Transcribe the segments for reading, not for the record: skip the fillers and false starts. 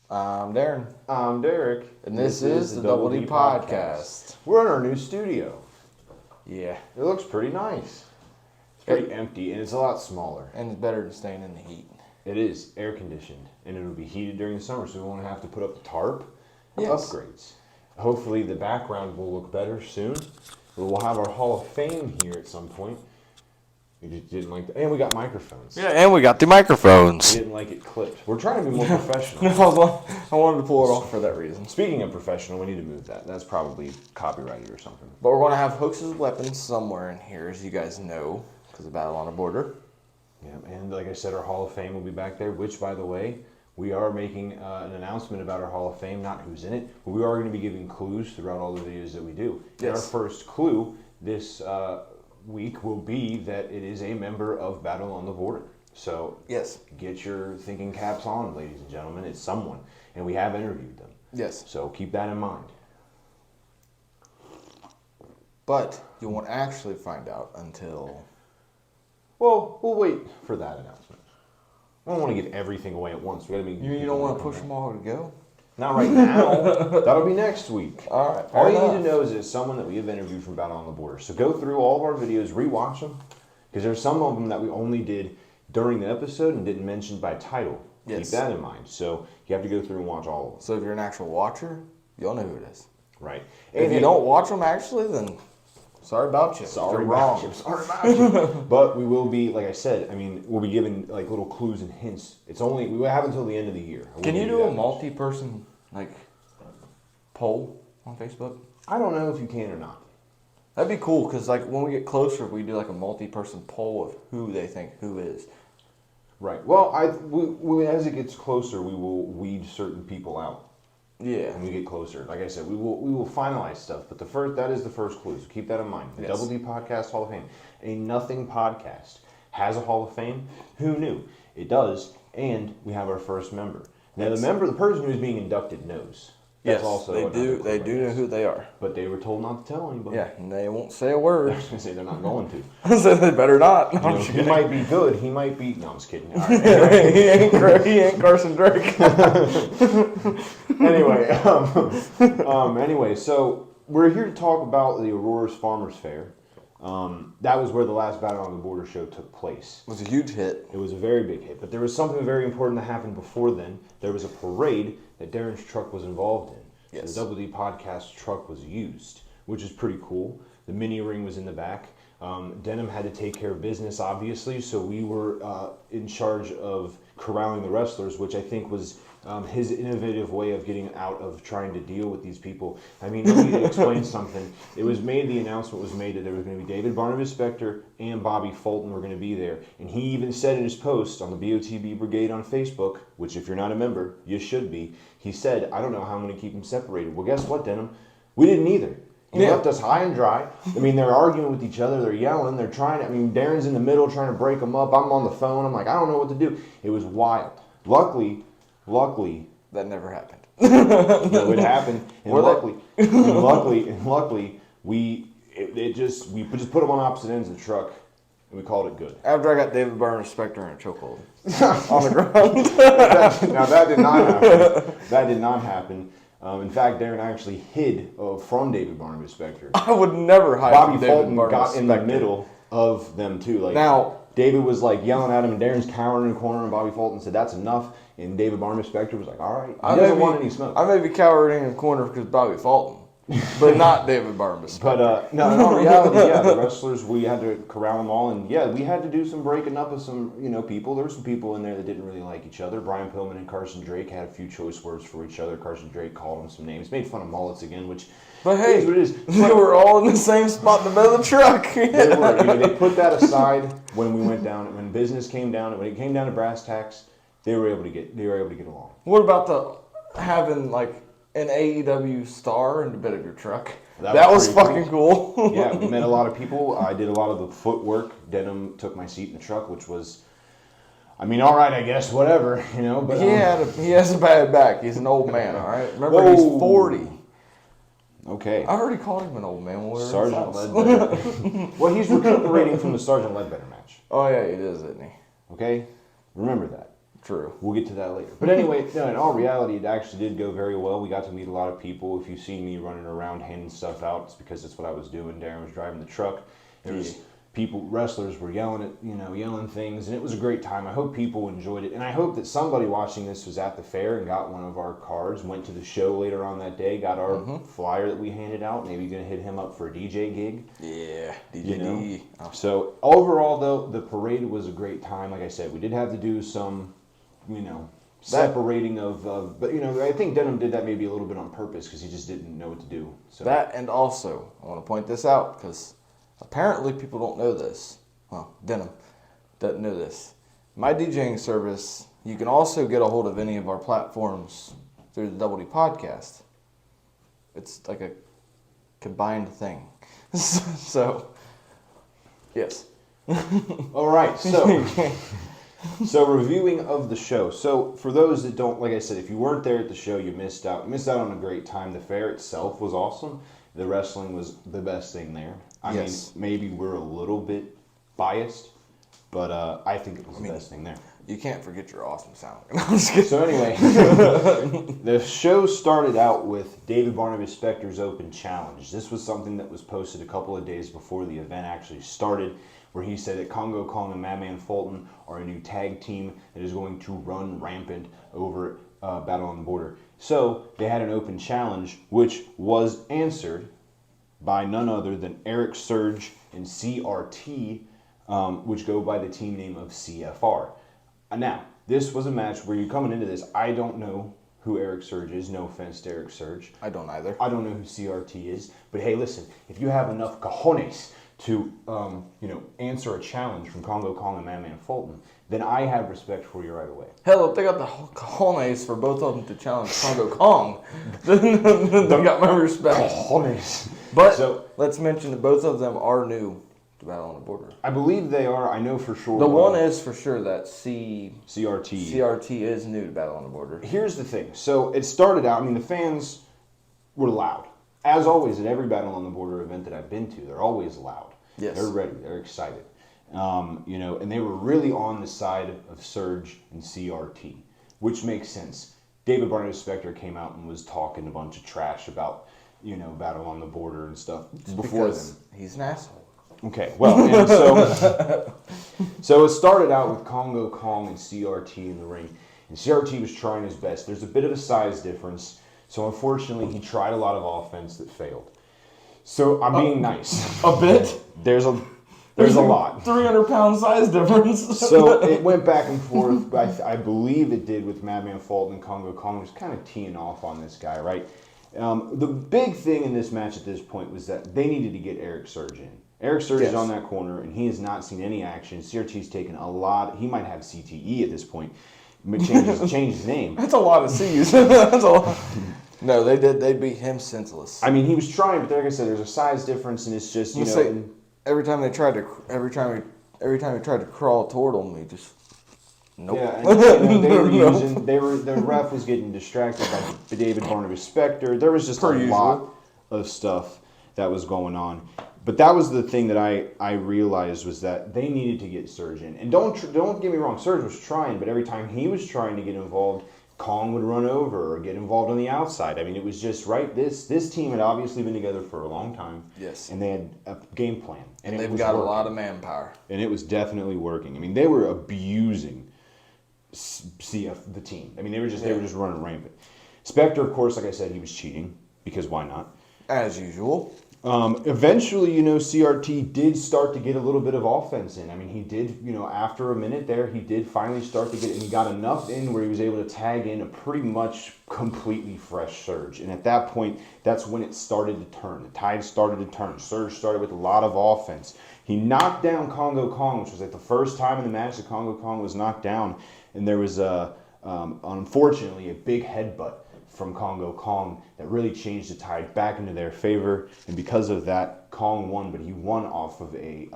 I'm Darren. I'm Derek. And this is the Double D Podcast. We're in our new studio. Yeah. It looks pretty nice. It's pretty empty, and it's a lot smaller. And it's better than staying in the heat. It is air conditioned, and it'll be heated during the summer, so we won't have to put up the tarp. Yes. Upgrades. Hopefully the background will look better soon. We'll have our Hall of Fame here at some point. We just didn't like that. And we got microphones. Yeah, and we got the microphones. We didn't like it clipped. We're trying to be more professional. I wanted to pull it off for that reason. Speaking of professional, we need to move that. That's probably copyrighted or something. But we're going to have hooks as weapons somewhere in here, as you guys know, because of Battle on the Border. Yeah, and like I said, our Hall of Fame will be back there, which, by the way, we are making an announcement about our Hall of Fame, not who's in it, but we are going to be giving clues throughout all the videos that we do. Yes. And our first clue this week will be that it is a member of Battle on the Border. So Yes. get your thinking caps on, ladies and gentlemen. It's someone, and we have interviewed them. Yes. So keep that in mind. But you won't actually find out until... Well, we'll wait for that announcement. I don't want to give everything away at once. We gotta be. You don't want to push them all to go? Not right now. That'll be next week. All right. All you need to know is it's someone that we have interviewed from Battle on the Border. So go through all of our videos, rewatch them, because there's some of them that we only did during the episode and didn't mention by title. Yes. Keep that in mind. So you have to go through and watch all of them. So if you're an actual watcher, you'll know who it is. Right. If you don't watch them actually, then sorry about you. Sorry You're about wrong. you. Sorry about you. But we will be, like I said, we'll be giving like little clues and hints. We have until the end of the year. Can you do a multi-person poll on Facebook? I don't know if you can or not. That'd be cool because when we get closer, we do a multi-person poll of who they think who is. Right. Well, as it gets closer, we will weed certain people out. Yeah. When we get closer, like I said, we will finalize stuff. But that is the first clue. So keep that in mind. The Yes. Double D Podcast Hall of Fame, a nothing podcast, has a Hall of Fame. Who knew? It does, and we have our first member. Now Yes. the person who is being inducted knows. That's Yes, also they another do. clue, They I do know guess. who they are. But they were told not to tell anybody. Yeah, and they won't say a word. I was gonna say they're not going to. So they better not. You I'm know, just he kidding. might be good. He might be. No, I'm just kidding. All right. he ain't Carson Drake. Anyway, so we're here to talk about the Aurora Farmers Fair. That was where the last Battle on the Border show took place. It was a huge hit. It was a very big hit, but there was something very important that happened before then. There was a parade that Darren's truck was involved in. Yes. So the Double D Podcast truck was used, which is pretty cool. The mini ring was in the back. Denham had to take care of business, obviously, so we were in charge of corralling the wrestlers, which I think was his innovative way of getting out of trying to deal with these people. I mean, let me explain something. The announcement was made that there was going to be David Barnabas Spector and Bobby Fulton were going to be there. And he even said in his post on the BOTB Brigade on Facebook, which if you're not a member, you should be, he said, I don't know how I'm going to keep them separated. Well, guess what, Denham? We didn't either. He left us high and dry. I mean, they're arguing with each other. They're yelling. They're trying. Darren's in the middle trying to break them up. I'm on the phone. I'm like, I don't know what to do. It was wild. Luckily, That never happened. it happened. And luckily, we just put them on opposite ends of the truck, and we called it good. After I got David Barnes Spector in a chokehold on the ground. That did not happen. That did not happen. In fact, Darren actually hid from David Barnabas Spector. I would never hide Bobby from David Fulton Barnes got in Spector. the middle of them too. Now, David was yelling at him, and Darren's cowering in the corner, and Bobby Fulton said, "That's enough." And David Barnabas Spector was like, "All right." He doesn't want any smoke. I may be cowering in the corner because Bobby Fulton, but not David Barnabas. But no, in all reality, yeah, the wrestlers, we had to corral them all, and yeah, we had to do some breaking up of some, people. There were some people in there that didn't really like each other. Brian Pillman and Carson Drake had a few choice words for each other. Carson Drake called them some names, made fun of mullets again, which. But hey, is what it is. they were all in the same spot in the middle of the truck. They were. They put that aside when we went down. When business came down, when it came down to brass tacks, they were able to get along. What about having an AEW star in the bed of your truck? That was pretty fucking cool. Yeah, we met a lot of people. I did a lot of the footwork. Denham took my seat in the truck, which was, all right, I guess, whatever, But he has a bad back. He's an old man, all right? Remember, Whoa. he's 40. Okay. I already called him an old man when we were in Sergeant the house. Ledbetter. Well, he's recuperating from the Sergeant Ledbetter match. Oh, yeah, he is, isn't he? Okay? Remember that. True. We'll get to that later. But anyway, no, in all reality, it actually did go very well. We got to meet a lot of people. If you see me running around handing stuff out, it's because that's what I was doing. Darren was driving the truck. There was people, wrestlers were yelling things, and it was a great time. I hope people enjoyed it, and I hope that somebody watching this was at the fair and got one of our cards, went to the show later on that day, got our flyer that we handed out. Maybe going to hit him up for a DJ gig. Yeah, DJ. So overall, though, the parade was a great time. Like I said, we did have to do some, separating but I think Denham did that maybe a little bit on purpose because he just didn't know what to do. So that, and also I want to point this out because apparently people don't know this. Well, Denham doesn't know this. My DJing service, you can also get a hold of any of our platforms through the Double D podcast. It's like a combined thing. So, yes. All right, so reviewing of the show. So for those that don't, like I said, if you weren't there at the show, you missed out. You missed out on a great time. The fair itself was awesome. The wrestling was the best thing there. I mean, maybe we're a little bit biased, but I think it was the best thing there. You can't forget your awesome sound. So anyway, the show started out with David Barnabas Spector's Open Challenge. This was something that was posted a couple of days before the event actually started, where he said that Congo Kong and Madman Fulton are a new tag team that is going to run rampant over Battle on the Border. So they had an open challenge, which was answered by none other than Eric Surge and CRT, which go by the team name of CFR. Now, this was a match where you're coming into this. I don't know who Eric Surge is. No offense to Eric Surge. I don't either. I don't know who CRT is. But hey, listen, if you have enough cojones to, answer a challenge from Congo Kong and Madman Fulton, then I have respect for you right away. Hell, if they got the cojones for both of them to challenge Congo Kong, then they got my respect. Cojones. But let's mention that both of them are new to Battle on the Border. I believe they are. I know for sure. The one is for sure that CRT is new to Battle on the Border. Here's the thing. So it started out, the fans were loud. As always, at every Battle on the Border event that I've been to, they're always loud. Yes. They're ready. They're excited. And they were really on the side of Surge and CRT, which makes sense. David Barnabas Spector came out and was talking a bunch of trash about, Battle on the Border and stuff before them. He's an asshole. Okay, well, and so it started out with Congo Kong and CRT in the ring, and CRT was trying his best. There's a bit of a size difference, so unfortunately he tried a lot of offense that failed. So I'm being nice. A bit? There's a lot. 300-pound size difference. So it went back and forth. I believe it did with Madman Fulton and Congo Kong just kind of teeing off on this guy, right? The big thing in this match at this point was that they needed to get Eric Surge in. Eric Surge is on that corner, and he has not seen any action. CRT's taken a lot. He might have CTE at this point. Change his name. That's a lot of C's. That's a lot. No, they did. They beat him senseless. He was trying, but like I said, there's a size difference, and it's just every time he tried to crawl toward him, he just nope. Yeah, and the ref was getting distracted by David Barnabas Spector. There was just a lot of stuff that was going on. But that was the thing that I realized was that they needed to get Surge in. And don't get me wrong, Surge was trying, but every time he was trying to get involved, Kong would run over or get involved on the outside. It was just right. This team had obviously been together for a long time. Yes. And they had a game plan. And they've got a lot of manpower. And it was definitely working. They were abusing the team. They were just running rampant. Spector, of course, like I said, he was cheating because why not? As usual. Eventually, CRT did start to get a little bit of offense in. He did, after a minute there, he did finally start to get, and he got enough in where he was able to tag in a pretty much completely fresh Surge. And at that point, that's when it started to turn. The tide started to turn. Surge started with a lot of offense. He knocked down Congo Kong, which was like the first time in the match that Congo Kong was knocked down. And there was, unfortunately, a big headbutt from Congo Kong that really changed the tide back into their favor. And because of that, Kong won, but he won off of a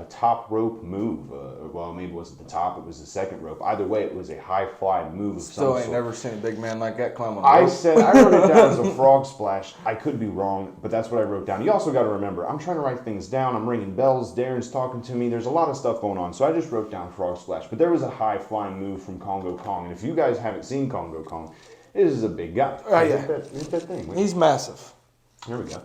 top rope move. Well, maybe it wasn't the top, it was the second rope. Either way, it was a high fly move of Still some ain't sort. never seen a big man like that climb on a I rope. said, I wrote it down as a frog splash. I could be wrong, but that's what I wrote down. You also got to remember, I'm trying to write things down. I'm ringing bells. Darren's talking to me. There's a lot of stuff going on. So I just wrote down frog splash. But there was a high flying move from Congo Kong. And if you guys haven't seen Congo Kong, this is a big guy. Oh, yeah. Look that thing. He's massive. There we go.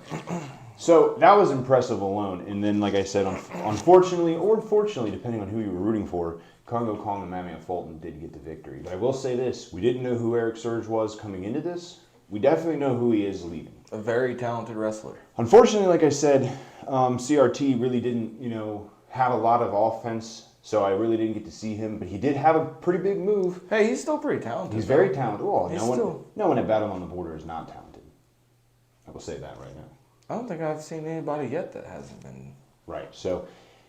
So that was impressive alone. And then, like I said, unfortunately or fortunately, depending on who you were rooting for, Congo Kong and Mammy Fulton did get the victory. But I will say this. We didn't know who Eric Surge was coming into this. We definitely know who he is leaving. A very talented wrestler. Unfortunately, like I said, CRT really didn't, have a lot of offense. So I really didn't get to see him. But he did have a pretty big move. Hey, he's still pretty talented. He's very talented. Well, He's no one at Battle on the Border is not talented. I will say that right now. I don't think I've seen anybody yet that hasn't been. Right. So,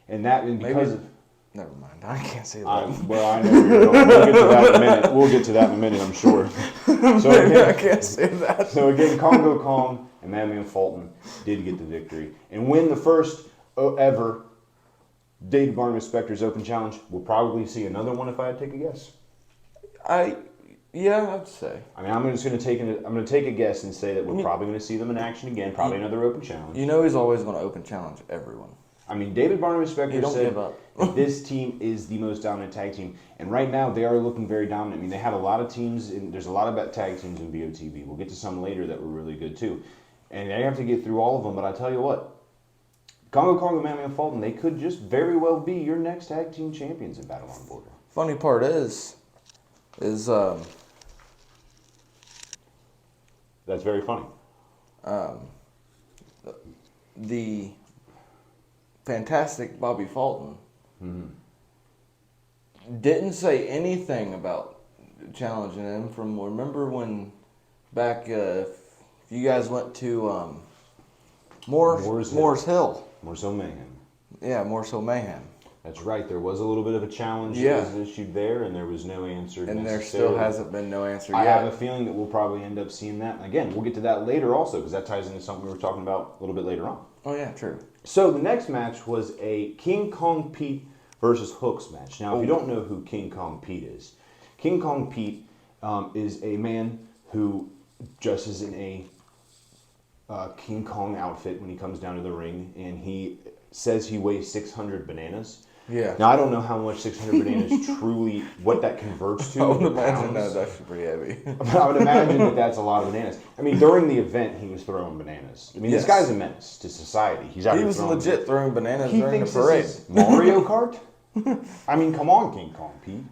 and because of. Never mind. I can't say that. I know where you're going. We'll get to that in a minute. We'll get to that in a minute, I'm sure. So again, I can't say that. So again, Congo Kong and Mammy and Fulton did get the victory and win the first ever David Barnum Spectre's Open Challenge. We'll probably see another one if I had to take a guess. Yeah, I'd say. I mean, I'm going to take a guess and say that we're probably going to see them in action again. Probably another Open Challenge. You know he's always going to Open Challenge everyone. I mean, David Barnum Spectre don't said give up. that this team is the most dominant tag team. And right now, they are looking very dominant. I mean, they have a lot of teams. There's a lot of tag teams in BOTB. We'll get to some later that were really good, too. And they have to get through all of them. But I tell you what, Congo Kong and Mammy and Fulton, they could just very well be your next tag team champions in Battle on the Border. Funny part is that's very funny. The fantastic Bobby Fulton didn't say anything about challenging him from, remember when back, if you guys went to Morris Hill. Morsel Mayhem. Yeah, Morsel Mayhem. That's right. There was a little bit of a challenge that was issued there, and there was no answer And there still hasn't been no answer yet. I have a feeling that we'll probably end up seeing that. Again, we'll get to that later also, because that ties into something we were talking about a little bit later on. Oh, yeah, true. So the next match was a King Kong Pete versus Hooks match. Now, if you don't know who King Kong Pete is, King Kong Pete is a man who dresses in a King Kong outfit when he comes down to the ring, and he says he weighs 600 bananas. Yeah. Now, I don't know how much 600 bananas truly, what that converts to. I would imagine that's actually pretty heavy. I would imagine that that's a lot of bananas. I mean, during the event, he was throwing bananas. I mean, This guy's a menace to society. He was legit throwing bananas during the thinks parade. this is Mario Kart? I mean, come on, King Kong Pete.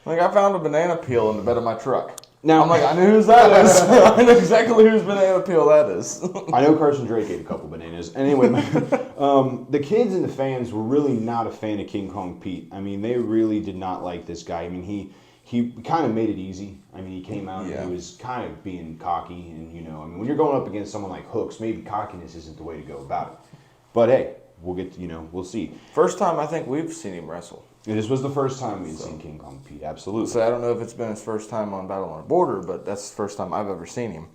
Like, I found a banana peel in the bed of my truck. Now, I'm like, I know whose that is. I know exactly whose banana peel that is. I know Carson Drake ate a couple bananas. Anyway, the kids and the fans were really not a fan of King Kong Pete. I mean, they really did not like this guy. I mean, he kind of made it easy. I mean, he came out and he was kind of being cocky. And, I mean, when you're going up against someone like Hooks, maybe cockiness isn't the way to go about it. But, hey, we'll get, we'll see. First time I think we've seen him wrestle. This was the first time we'd seen King Kong Pete, absolutely. So I don't know if it's been his first time on Battle on the Border, but that's the first time I've ever seen him.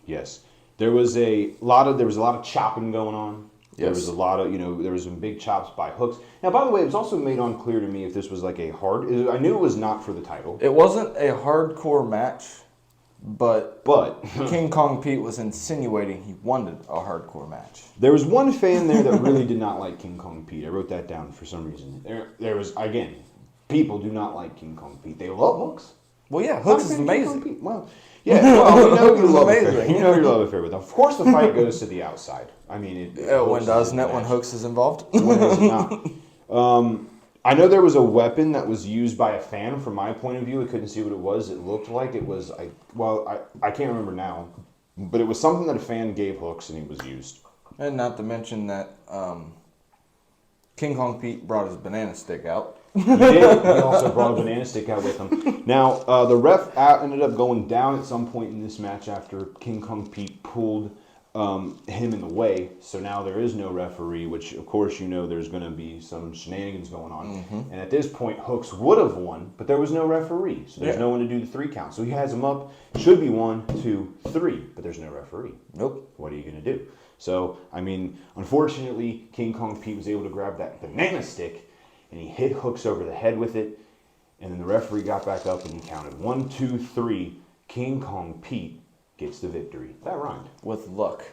Yes. There was a lot of chopping going on. Yes. There was a lot of, there was some big chops by Hooks. Now, by the way, it was also made unclear to me if this was like I knew it was not for the title. It wasn't a hardcore match, but King Kong Pete was insinuating he wanted a hardcore match. There was one fan there that really did not like King Kong Pete. I wrote that down for some reason. There was, again, people do not like King Kong Pete. They love Hooks. Well, yeah, Hooks is amazing. Well, yeah, well, we know your love amazing. affair. You know your love affair with him. Of course, the fight goes to the outside. I mean, when doesn't it? When Hooks is involved? When is it not? I know there was a weapon that was used by a fan. From my point of view, I couldn't see what it was. It looked like it was. I can't remember now, but it was something that a fan gave Hooks, and it was used. And not to mention that King Kong Pete brought his banana stick out. He did. He also brought a banana stick out with him. Now, the ref ended up going down at some point in this match after King Kong Pete pulled him in the way. So now there is no referee, which of course there's going to be some shenanigans going on. And at this point, Hooks would have won, but there was no referee, so there's no one to do the 3 count. So he has him up. Should be 1, 2, 3, but there's no referee. Nope. What are you going to do? So unfortunately, King Kong Pete was able to grab that banana stick, and he hit Hooks over the head with it. And then the referee got back up and he counted 1, 2, 3. King Kong Pete gets the victory. That rhymed. With luck.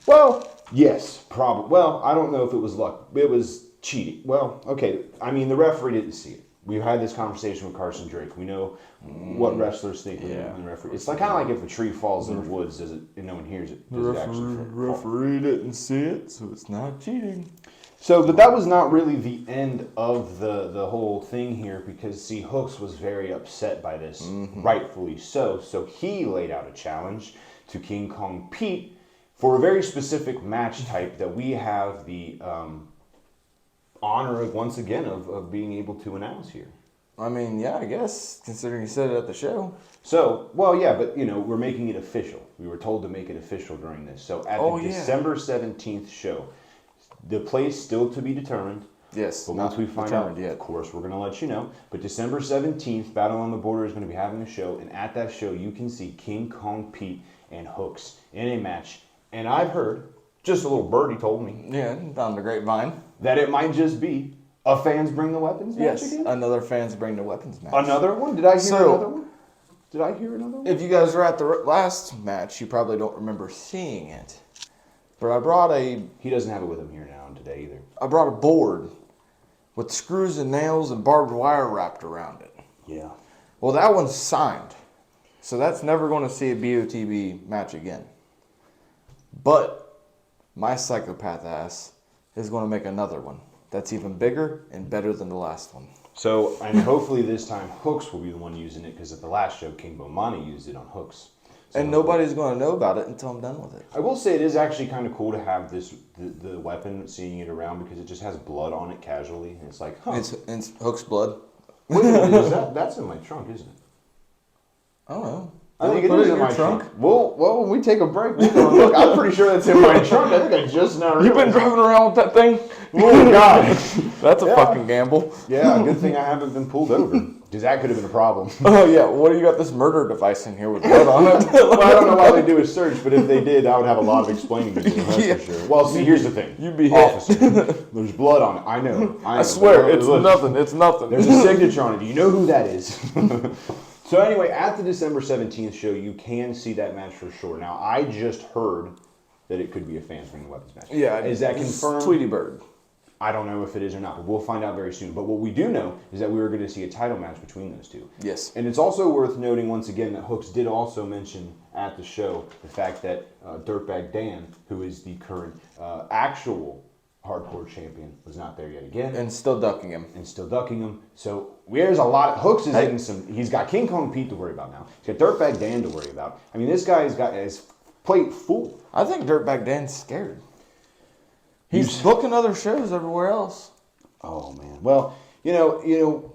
Well, yes, probably. Well, I don't know if it was luck. It was cheating. Well, okay. The referee didn't see it. We had this conversation with Carson Drake. We know what wrestlers think when the referee. It's kind of like if a tree falls in the woods, and no one hears it. The referee didn't see it, so it's not cheating. So, but that was not really the end of the whole thing here, because, see, Hooks was very upset by this, rightfully so. So he laid out a challenge to King Kong Pete for a very specific match type that we have the honor of, once again, of being able to announce here. I guess, considering you said it at the show. So, well, yeah, but, we're making it official. We were told to make it official during this. So at the December 17th show, the place still to be determined. Yes, but once we find out, of course, we're going to let you know. But December 17th, Battle on the Border is going to be having a show. And at that show, you can see King Kong Pete and Hooks in a match. And I've heard, just a little birdie told me. Yeah, down the grapevine. That it might just be a Fans Bring the Weapons match again? Another Fans Bring the Weapons match. Another one? Did I hear another one? Did I hear another one? If you guys were at the last match, you probably don't remember seeing it. But I brought He doesn't have it with him here now today either. I brought a board with screws and nails and barbed wire wrapped around it. Yeah. Well, that one's signed. So that's never going to see a BOTB match again. But my psychopath ass is going to make another one that's even bigger and better than the last one. So, and hopefully this time Hooks will be the one using it, because at the last show, King Bomani used it on Hooks. So and nobody's going to know about it until I'm done with it. I will say it is actually kind of cool to have the weapon, seeing it around, because it just has blood on it casually. And it's like, It's Hook's blood. Wait a minute, that's in my trunk, isn't it? I don't know. I think it is in my trunk. Well, when we take a break, we're going to look. I'm pretty sure that's in my trunk. I think I just now realized. You've been driving around with that thing? Oh, God. That's a fucking gamble. Yeah, good thing I haven't been pulled over, because that could have been a problem. Oh, yeah. What do you got this murder device in here with blood on it? Well, I don't know why they do a search, but if they did, I would have a lot of explaining to do, that's for sure. Well, see, here's the thing. You'd be hit. Officer, there's blood on it. I know. I swear, it's nothing. It's nothing. There's a signature on it. Do you know who that is? So anyway, at the December 17th show, you can see that match for sure. Now, I just heard that it could be a Fans Bring the Weapons match. Yeah. Is that confirmed? Tweety Bird. I don't know if it is or not, but we'll find out very soon. But what we do know is that we are going to see a title match between those two. Yes. And it's also worth noting, once again, that Hooks did also mention at the show the fact that Dirtbag Dan, who is the current actual hardcore champion, was not there yet again. And still ducking him. So there's a lot. Hooks is in some. He's got King Kong Pete to worry about now. He's got Dirtbag Dan to worry about. This guy's got his plate full. I think Dirtbag Dan's scared. He's booking other shows everywhere else. Oh, man. Well,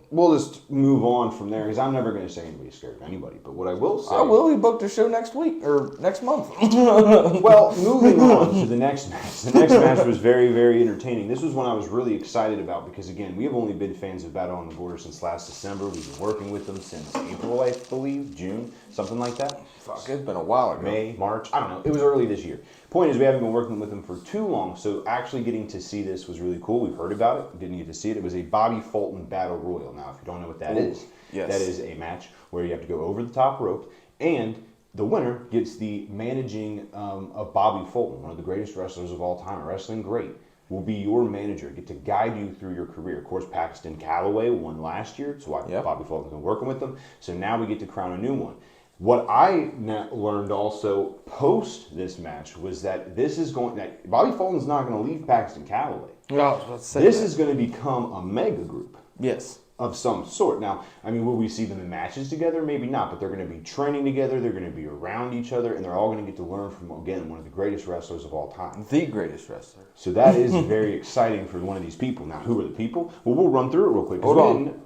we'll just move on from there, because I'm never going to say anybody's scared of anybody. But what I will say... He booked a show next week, or next month. Well, moving on to the next match. The next match was very, very entertaining. This was one I was really excited about, because, again, we have only been fans of Battle on the Border since last December. We've been working with them since April, I believe, June, something like that. Fuck, it's been a while ago. May, March, I don't know. It was early this year. Point is, we haven't been working with them for too long, so actually getting to see this was really cool. We've heard about it. We didn't get to see it. It was a Bobby Fulton Battle Royal. Now, if you don't know what that is, yes. That is a match where you have to go over the top rope, and the winner gets the managing of Bobby Fulton, one of the greatest wrestlers of all time, a wrestling great, will be your manager, get to guide you through your career. Of course, Paxton Calloway won last year, so Bobby Fulton's been working with them. So now we get to crown a new one. What I learned also post this match was that Bobby Fulton's not going to leave Paxton Calloway. This is going to become a mega group. Yes. Of some sort. Now, will we see them in matches together? Maybe not, but they're going to be training together, they're going to be around each other, and they're all going to get to learn from, again, one of the greatest wrestlers of all time. The greatest wrestler. So that is very exciting for one of these people. Now, who are the people? Well, we'll run through it real quick. Hold on.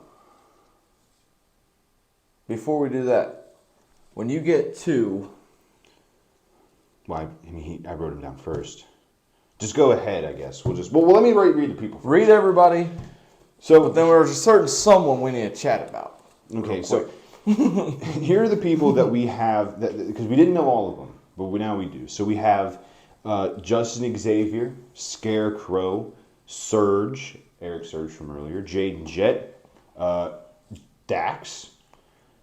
Before we do that, when you get to Well, I wrote him down first. Just go ahead, I guess. Well, let me read the people first. Read everybody. So, But then there's a certain someone we need to chat about. Okay, so here are the people that we have, because we didn't know all of them, but now we do. So we have Justin Xavier, Scarecrow, Surge, Eric Surge from earlier, Jaden Jett, Dax,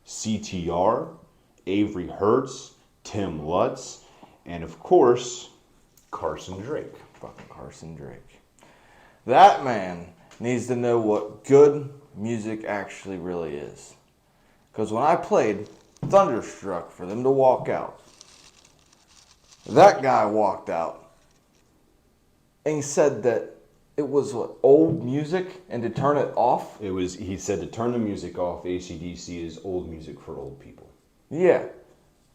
CTR, Avery Hertz, Tim Lutz, and of course, Carson Drake. Fucking Carson Drake. That man needs to know what good music actually really is. Because when I played Thunderstruck for them to walk out, that guy walked out and said that it was what, old music and to turn it off? He said to turn the music off, AC/DC is old music for old people. Yeah.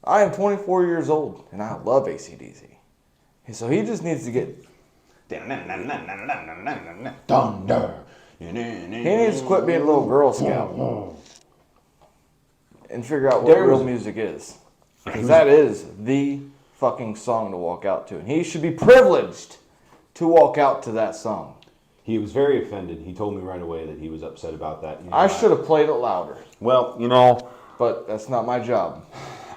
I am 24 years old and I love AC/DC. So he just needs to get... Thunder. He needs to quit being a little Girl Scout and figure out what real music is. Because that is the fucking song to walk out to. And he should be privileged to walk out to that song. He was very offended. He told me right away that he was upset about that. I should have played it louder. Well, But that's not my job.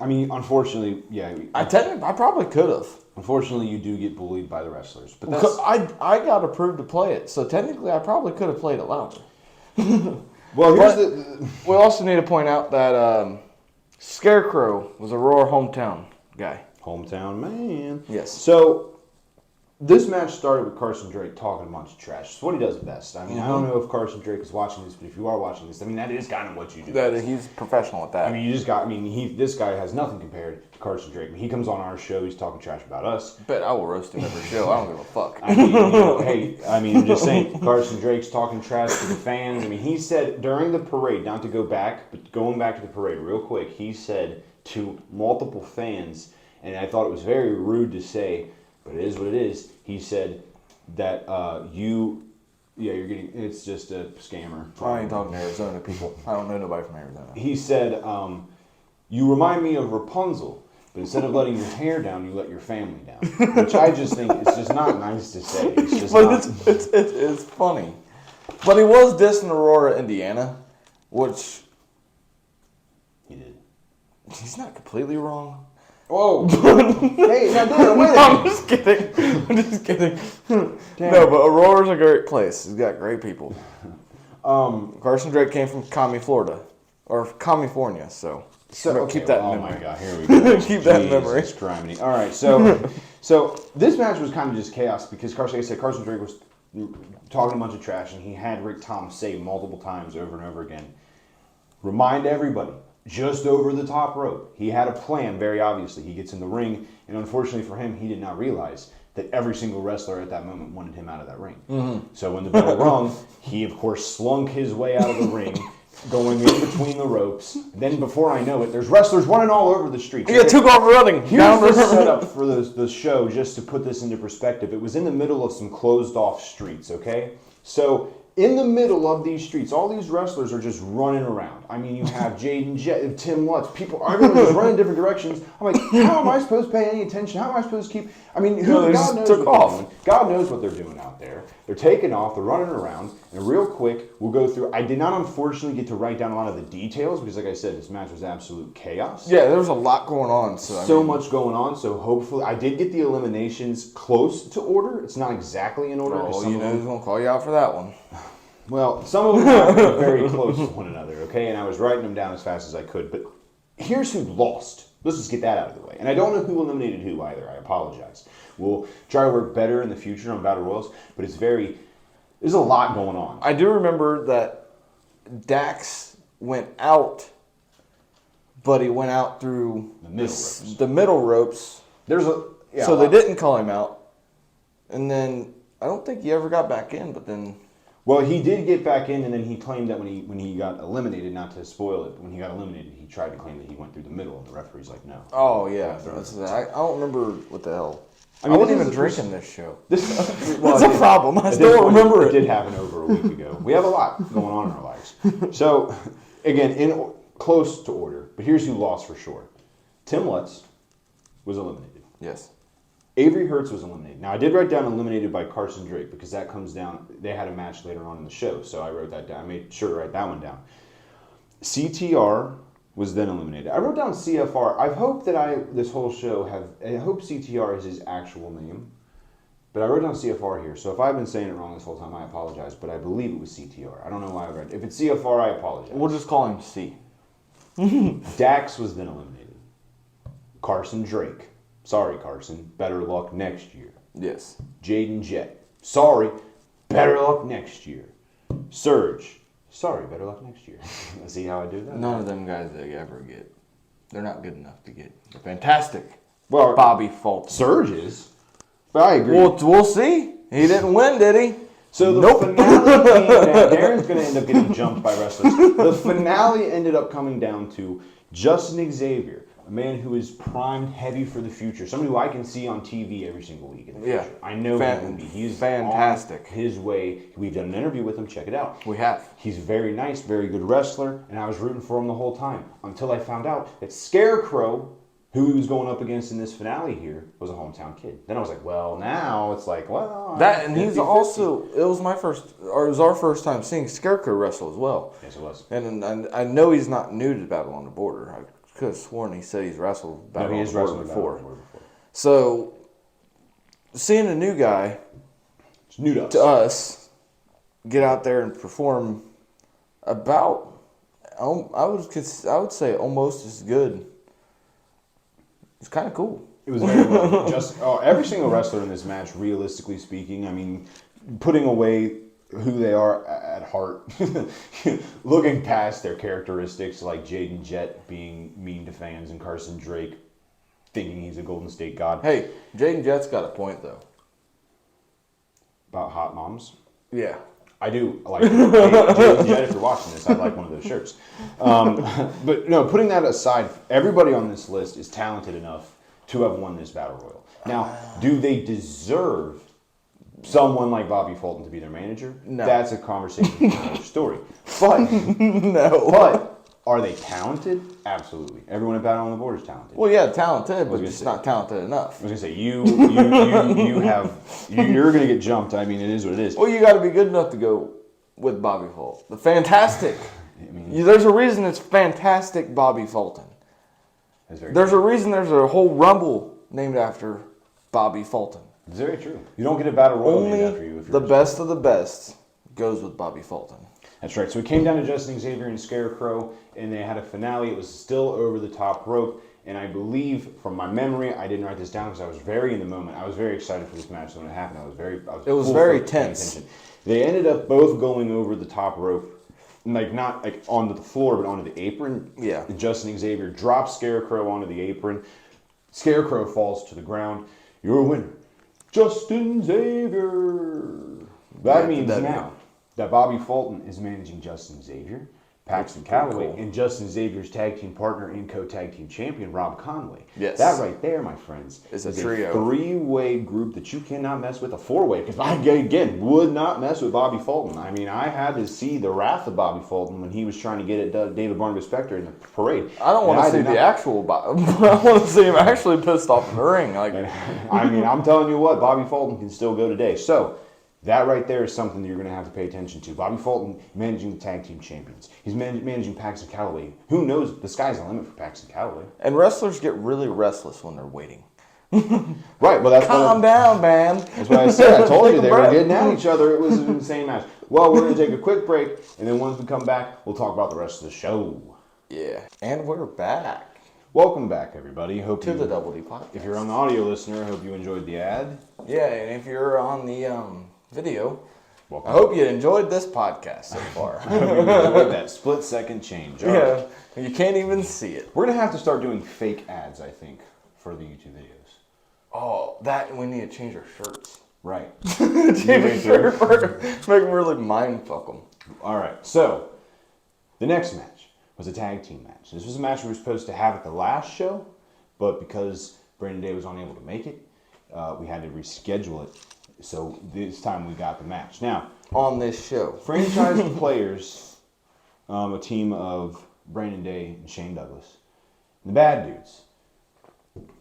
I mean, unfortunately, yeah. I probably could have. Unfortunately, you do get bullied by the wrestlers. But that's... I got approved to play it, so technically I probably could have played it louder. Well, we also need to point out that Scarecrow was Aurora hometown guy. Hometown man. Yes. So, this match started with Carson Drake talking a bunch of trash. It's what he does best. I mean, I don't know if Carson Drake is watching this, but if you are watching this, I mean, that is kind of what you do. He's professional at that. I mean, this guy has nothing compared to Carson Drake. I mean, he comes on our show, he's talking trash about us. Bet I will roast him every show. I don't give a fuck. I'm just saying, Carson Drake's talking trash to the fans. I mean, he said during the parade, not to go back, but going back to the parade real quick, he said to multiple fans, and I thought it was very rude to say, but it is what it is. He said that it's just a scammer. I ain't talking to Arizona people. I don't know nobody from Arizona. He said, you remind me of Rapunzel, but instead of letting your hair down, you let your family down. Which I just think it's just not nice to say. It's just it's funny. But he was dissing Aurora, Indiana, which... He did. He's not completely wrong. Whoa! Hey, now Darren, wait I'm just kidding. No, but Aurora's a great place. It's got great people. Carson Drake came from Florida. Or California, so keep that in memory. Oh my God, here we go. Keep that in memory. Criminy. All right, so this match was kind of just chaos because Carson Drake was talking a bunch of trash, and he had Rick Tom say multiple times over and over again, remind everybody, just over the top rope. He had a plan, very obviously. He gets in the ring, and unfortunately for him, he did not realize that every single wrestler at that moment wanted him out of that ring. Mm-hmm. So when the bell rung, he, of course, slunk his way out of the ring, going in between the ropes. Then before I know it, there's wrestlers running all over the street. He took off running. Here's the setup for the show, just to put this into perspective. It was in the middle of some closed-off streets, okay? So in the middle of these streets, all these wrestlers are just running around. I mean, you have Jaden Jett, Tim Lutz, everyone just running different directions. I'm like, how am I supposed to pay any attention? How am I supposed to keep... I mean, God knows what they're doing out there. They're taking off, they're running around, and real quick, we'll go through... I did not, unfortunately, get to write down a lot of the details, because like I said, this match was absolute chaos. Yeah, there was a lot going on. So much going on, so hopefully... I did get the eliminations close to order. It's not exactly in order. Oh, you know who's going to call you out for that one. Well, some of them are very close to one another, okay? And I was writing them down as fast as I could. But here's who lost. Let's just get that out of the way. And I don't know who eliminated who either. I apologize. We'll try to work better in the future on Battle Royals. But there's a lot going on. I do remember that Dax went out, but he went out through the middle ropes. So they didn't call him out. And then I don't think he ever got back in, but then... Well, he did get back in, and then he claimed that when he got eliminated, not to spoil it, but when he got eliminated, he tried to claim that he went through the middle, and the referee's like, no. Oh, yeah. I don't remember what the hell. I wasn't even drinking this show. That's a problem. I still don't remember it. It did happen over a week ago. We have a lot going on in our lives. So, again, close to order, but here's who lost for sure. Tim Lutz was eliminated. Yes. Avery Hertz was eliminated. Now, I did write down eliminated by Carson Drake because that comes down. They had a match later on in the show, so I wrote that down. I made sure to write that one down. CTR was then eliminated. I wrote down CFR. I hope that this whole show I hope CTR is his actual name, but I wrote down CFR here. So if I've been saying it wrong this whole time, I apologize. But I believe it was CTR. I don't know why I read it. If it's CFR, I apologize. We'll just call him C. Dax was then eliminated. Carson Drake. Sorry, Carson. Better luck next year. Yes. Jaden Jett. Sorry. Better luck next year. Surge. Sorry. Better luck next year. See how I do that? None of them guys they ever get. They're not good enough to get. They're fantastic. Well, Bobby Fulton. Surge is. But I agree. Well, we'll see. He didn't win, did he? So the finale came down. Darren's going to end up getting jumped by wrestlers. The finale ended up coming down to Justin Xavier, a man who is primed heavy for the future. Somebody who I can see on TV every single week in the future. I know he will be. He's fantastic. On his way. We've done an interview with him. Check it out. We have. He's very nice, very good wrestler, and I was rooting for him the whole time until I found out that Scarecrow, who he was going up against in this finale here, was a hometown kid. Then I was like, well, now it's like, well, that, and 50-50. he's also, it was our first time seeing Scarecrow wrestle as well. Yes, it was. And I know he's not new to Battle on the Border. I could have sworn he said he's wrestled Battle on the Border before. So, seeing a new guy, it's new to us, get out there and perform about, I would say almost as good. It's kind of cool. It was very well. Every single wrestler in this match, realistically speaking, I mean, putting away who they are at heart, looking past their characteristics like Jaden Jett being mean to fans and Carson Drake thinking he's a Golden State god. Hey, Jaden Jett's got a point, though. About hot moms? Yeah. I do like it. Hey, Jaden Jett, if you're watching this, I'd like one of those shirts. But no, putting that aside, everybody on this list is talented enough to have won this Battle Royal. Now, do they deserve someone like Bobby Fulton to be their manager? No. That's a conversation for another story. But, No. but are they talented? Absolutely. Everyone at Battle on the Border is talented. Well, yeah, talented, but just not talented enough. I was gonna say you're gonna get jumped. I mean, it is what it is. Well, you got to be good enough to go with Bobby Fulton. The fantastic. I mean, There's a reason it's fantastic Bobby Fulton. There's a reason there's a whole Rumble named after Bobby Fulton. It's very true. You don't get a Battle Royal Only named after you. If the best of the best goes with Bobby Fulton. That's right. So it came down to Justin Xavier and Scarecrow, and they had a finale. It was still over the top rope, and I believe, from my memory, I didn't write this down because I was very in the moment. I was very excited for this match. So when it happened, it was very tense. They ended up both going over the top rope, not like onto the floor, but onto the apron. Yeah. And Justin Xavier drops Scarecrow onto the apron. Scarecrow falls to the ground. You're a winner, Justin Xavier. That means now that Bobby Fulton is managing Justin Xavier, Paxton Calloway, and Justin Xavier's tag team partner and co-tag team champion, Rob Conway. Yes. That right there, my friends, is a trio. A three-way group that you cannot mess with. A four-way, because I, again, would not mess with Bobby Fulton. I mean, I had to see the wrath of Bobby Fulton when he was trying to get at David Barnabas Spector in the parade. I don't want to see the actual Bobby. I want to see him actually pissed off in the ring. I mean, I'm telling you what, Bobby Fulton can still go today. So, that right there is something that you're going to have to pay attention to. Bobby Fulton managing the tag team champions. He's managing Paxton Calloway. Who knows? The sky's the limit for Paxton Calloway. And wrestlers get really restless when they're waiting. Right. Well, that's calm down, man. That's what I said. I told you they were getting at each other. It was an insane match. Well, we're going to take a quick break, and then once we come back, we'll talk about the rest of the show. Yeah. And we're back. Welcome back, everybody. Hope to the Double D podcast. If you're an audio listener, I hope you enjoyed the ad. Yeah, and if you're on the video, welcome. I hope you enjoyed this podcast so far. I hope you enjoyed that split-second change. All yeah, right. You can't even see it. We're going to have to start doing fake ads, I think, for the YouTube videos. Oh, we need to change our shirts. Right. Change our shirt. Make them really mind fuck them. All right, so the next match was a tag team match. This was a match we were supposed to have at the last show, but because Brandon Day was unable to make it, we had to reschedule it. So this time we got the match. Now, on this show, franchise players, a team of Brandon Day and Shane Douglas, and the Bad Dudes,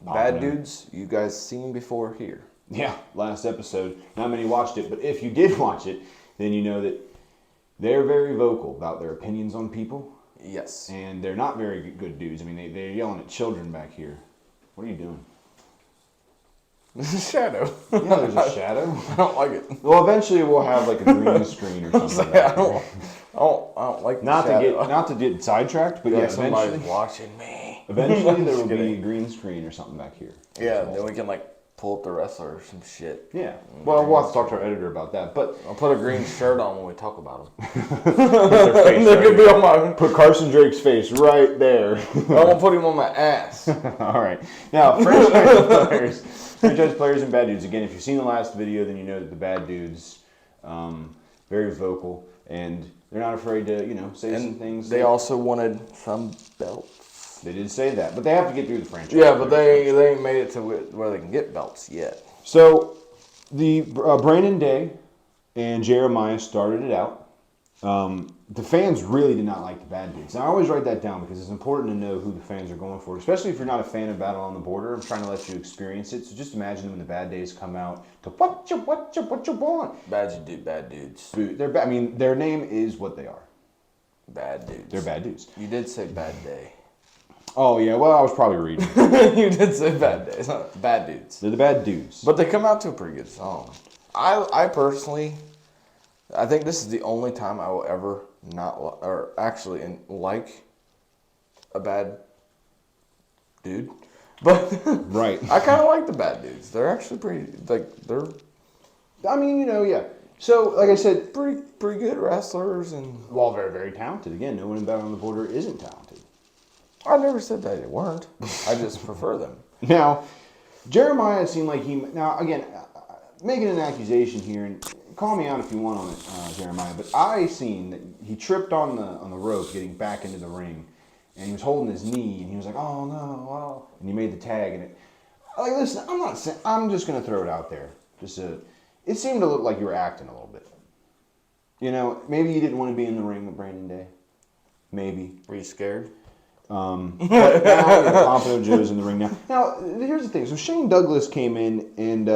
Bad dudes, you guys seen before here. Yeah, last episode. Not many watched it, but if you did watch it, then you know that they're very vocal about their opinions on people. Yes. And they're not very good dudes. I mean, they're yelling at children back here. What are you doing? There's a shadow. Yeah, there's a shadow. I don't like it. Well, eventually we'll have like a green screen or something. I don't like the shadow. Not to get sidetracked, but yeah, somebody's eventually, watching me. eventually there will be a green screen or something back here. Yeah, then we can like pull up the wrestler or some shit. Yeah. Well, we'll have to talk to our editor about that. But I'll put a green shirt on when we talk about them. they could be on my. Put Carson Drake's face right there. I'm gonna put him on my ass. All right. Now, franchise players and bad dudes. Again, if you've seen the last video, then you know that the bad dudes, very vocal, and they're not afraid to, say some things. They also wanted some belts. They did say that, but they have to get through the franchise. Yeah, but they ain't made it to where they can get belts yet. So, the Brandon Day and Jeremiah started it out. The fans really did not like the bad dudes. Now, I always write that down because it's important to know who the fans are going for, especially if you're not a fan of Battle on the Border. I'm trying to let you experience it. So just imagine when the bad days come out to what you want. Bad dudes. Their name is what they are. Bad dudes. They're bad dudes. You did say bad day. Oh, yeah. Well, I was probably reading. You did say bad day. It's not bad dudes. They're the bad dudes. But they come out to a pretty good song. I personally, I think this is the only time I will ever like a bad dude. But right. I kind of like the bad dudes. They're actually pretty, yeah. So, like I said, pretty good wrestlers and very, very talented. Again, no one in Battle on the Border isn't talented. I never said that they weren't. I just prefer them. Now, Jeremiah seemed like again, making an accusation here, and call me out if you want on it, Jeremiah, but I seen that he tripped on the rope getting back into the ring, and he was holding his knee, and he was like, oh no, oh, and he made the tag, and listen, I'm just going to throw it out there. It seemed to look like you were acting a little bit. Maybe you didn't want to be in the ring with Brandon Day. Maybe. Were you scared? But now, Pompano Joe's in the ring now. Now, here's the thing. So Shane Douglas came in and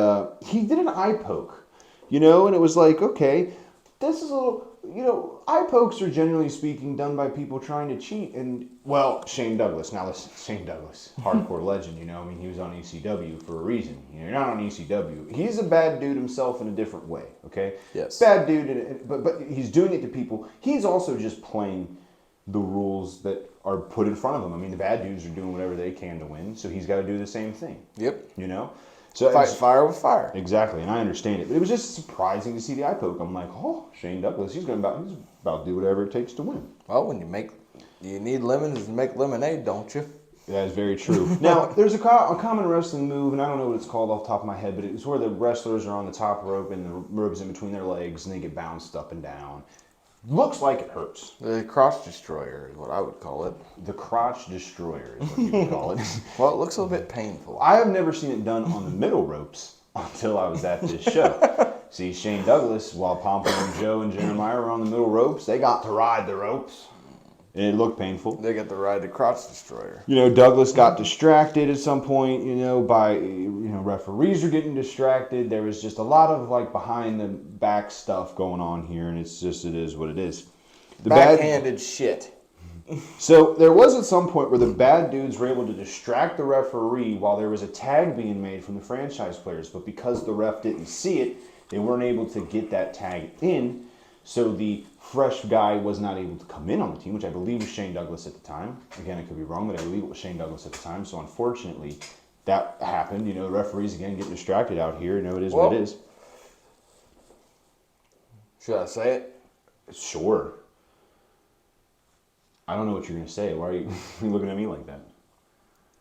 he did an eye poke, and it was like, okay, this is a little, eye pokes are generally speaking done by people trying to cheat. And, well, Shane Douglas. Now, listen, Shane Douglas, hardcore legend, he was on ECW for a reason. You're not on ECW. He's a bad dude himself in a different way, okay? Yes. Bad dude, but he's doing it to people. He's also just playing the rules that are put in front of him. The bad dudes are doing whatever they can to win, so he's got to do the same thing. Yep. So fight fire with fire. Exactly, and I understand it. But it was just surprising to see the eye poke. I'm like, oh, Shane Douglas, he's about to do whatever it takes to win. Well, when you need lemons to make lemonade, don't you? That is very true. Now, there's a common wrestling move, and I don't know what it's called off the top of my head, but it's where the wrestlers are on the top rope and the rope's in between their legs, and they get bounced up and down. Looks like it hurts. The crotch destroyer is what I would call it. The crotch destroyer is what you would call it. Well, it looks a little bit painful. I have never seen it done on the middle ropes until I was at this show. See, Shane Douglas, while Pompano Joe and Jeremiah were on the middle ropes, they got to ride the ropes. And it looked painful. They got to ride the crotch destroyer. Douglas got distracted at some point, by, referees are getting distracted. There was just a lot of, behind the back stuff going on here, and it is what it is. Backhanded shit. So there was at some point where the bad dudes were able to distract the referee while there was a tag being made from the franchise players, but because the ref didn't see it, they weren't able to get that tag in, so the fresh guy was not able to come in on the team, which I believe was Shane Douglas at the time. Again, I could be wrong, but I believe it was Shane Douglas at the time. So unfortunately, that happened. The referees again get distracted out here. It is what it is. Should I say it? Sure. I don't know what you're going to say. Why are you looking at me like that?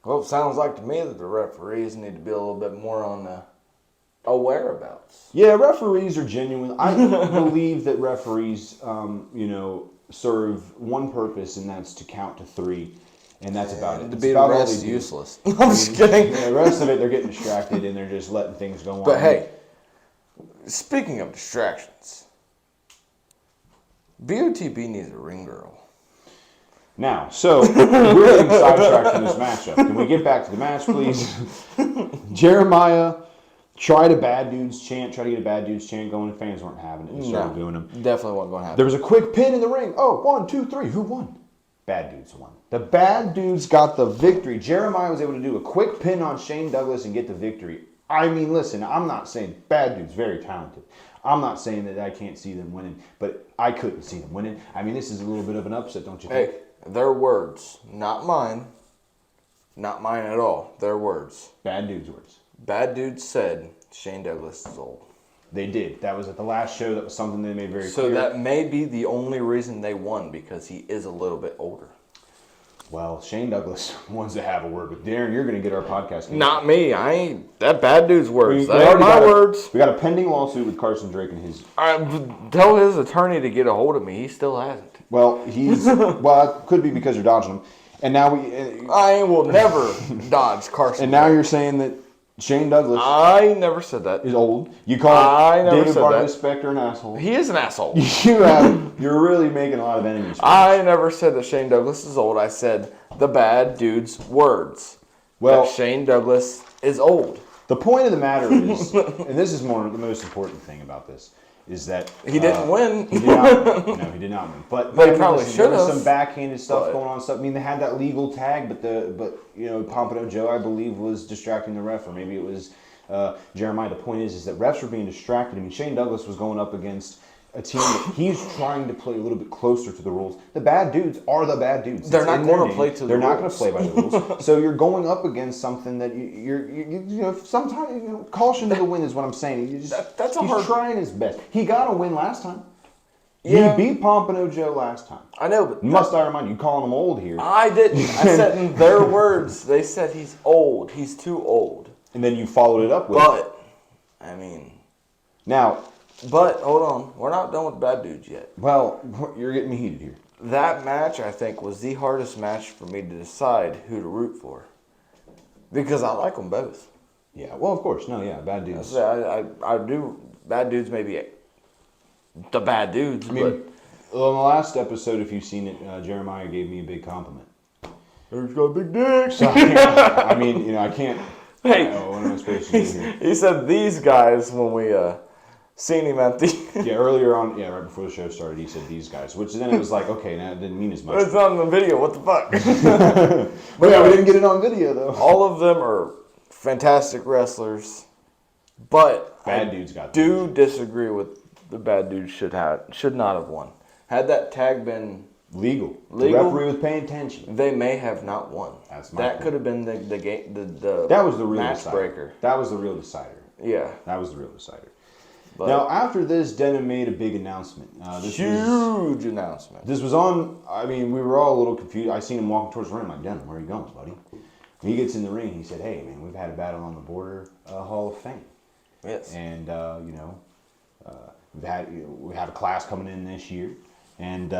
Well, it sounds like to me that the referees need to be a little bit more on the whereabouts. Yeah, referees are genuine. I believe that referees, serve one purpose, and that's to count to 3, and that's about it. To be the rest useless. I'm just kidding. The rest of it, they're getting distracted, and they're just letting things go on. But hey, speaking of distractions, BOTB needs a ring girl. Now, so we're getting sidetracked from this matchup. Can we get back to the match, please? Jeremiah tried a bad dudes chant, tried to get a bad dudes chant going. Fans weren't having it. They started doing them. Definitely wasn't going to happen. There was a quick pin in the ring. Oh, 1, 2, 3. Who won? Bad dudes won. The bad dudes got the victory. Jeremiah was able to do a quick pin on Shane Douglas and get the victory. I mean, listen, I'm not saying bad dudes, very talented. I'm not saying that I can't see them winning, but I couldn't see them winning. I mean, this is a little bit of an upset, don't you think? Hey, their words, not mine. Not mine at all. Their words. Bad dudes' words. Bad dudes said Shane Douglas is old. They did. That was at the last show. That was something they made very clear. So that may be the only reason they won, because he is a little bit older. Well, Shane Douglas wants to have a word with Darren. You're going to get our podcast. Not me. I ain't. That bad dude's words. We That ain't my words. We got a pending lawsuit with Carson Drake and his... Tell his attorney to get a hold of me. He still hasn't. Well, he's... well, it could be because you're dodging him. And now we... I will never dodge Carson. And now you're saying that Shane Douglas... I never said that. ...is old. You call David said Barton that. Spector an asshole. He is an asshole. You're really making a lot of enemies. I never said that Shane Douglas is old. I said the bad dude's words. Well, that Shane Douglas is old. The point of the matter is, and this is the most important thing about this, is that he didn't win. He did not win. No, he did not win. But he probably should have. There was some backhanded stuff going on. Stuff. I mean, they had that legal tag, but you know, Pompano Joe, I believe, was distracting the ref, or maybe it was Jeremiah. The point is that refs were being distracted. I mean, Shane Douglas was going up against a team that he's trying to play a little bit closer to the rules. The bad dudes are the bad dudes. They're not going to play to the rules. They're not going to play by the rules. So you're going up against something that you know, sometimes caution to the wind is what I'm saying. He's trying his best. He got a win last time. Yeah. He beat Pompano Joe last time. I know, but... Must I remind you, calling him old here. I didn't. I said in their words, they said he's old. He's too old. And then you followed it up with... But, I mean... Now... But, hold on. We're not done with bad dudes yet. Well, you're getting me heated here. That match, I think, was the hardest match for me to decide who to root for. Because I like them both. Yeah, well, of course. No, yeah, bad dudes. I do. Bad dudes maybe the bad dudes, I mean, on the last episode, if you've seen it, Jeremiah gave me a big compliment. He's got a big dick. So, I mean, you know, I can't... Hey, what am I supposed to do here? He said these guys when we... seen him at the... earlier on, right before the show started, he said these guys, which then it was like, okay, now it didn't mean as much. It's on the video, what the fuck? But yeah, we didn't get it on video, though. All of them are fantastic wrestlers, but bad dudes got disagree with the bad dudes should not have won. Had that tag been legal, the referee was paying attention, they may have not won. That could have been the game, that was the real match decider. Breaker. That was the real decider. Yeah. That was the real decider. But now, after this, Denim made a big announcement. Huge announcement. This was on, I mean, we were all a little confused. I seen him walking towards the ring. I'm like, Denim, where are you going, buddy? He gets in the ring. He said, hey, man, we've had a battle on the border Hall of Fame. Yes. And, you know, we have a class coming in this year. And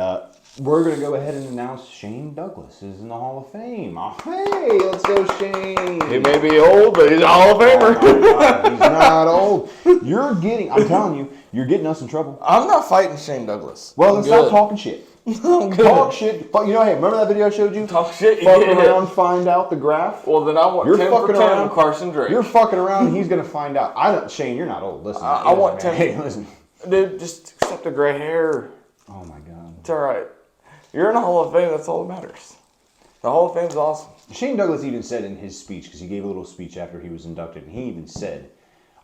we're going to go ahead and announce Shane Douglas is in the Hall of Fame. Oh, hey, let's go, Shane. He may be old, but he's a Hall of Famer. Oh, he's not old. I'm telling you, you're getting us in trouble. I'm not fighting Shane Douglas. Well, then stop talking shit. Talk shit. You know, hey, remember that video I showed you? Talk shit. Fuck around, find out the graph. Well, then I want 10 for 10 with Carson Drake. You're fucking around, and he's going to find out. Shane, you're not old. Listen. I want 10. Hey, listen. Dude, just accept the gray hair. Oh, my God. It's all right. You're in the Hall of Fame. That's all that matters. The Hall of Fame's awesome. Shane Douglas even said in his speech, because he gave a little speech after he was inducted, and he even said,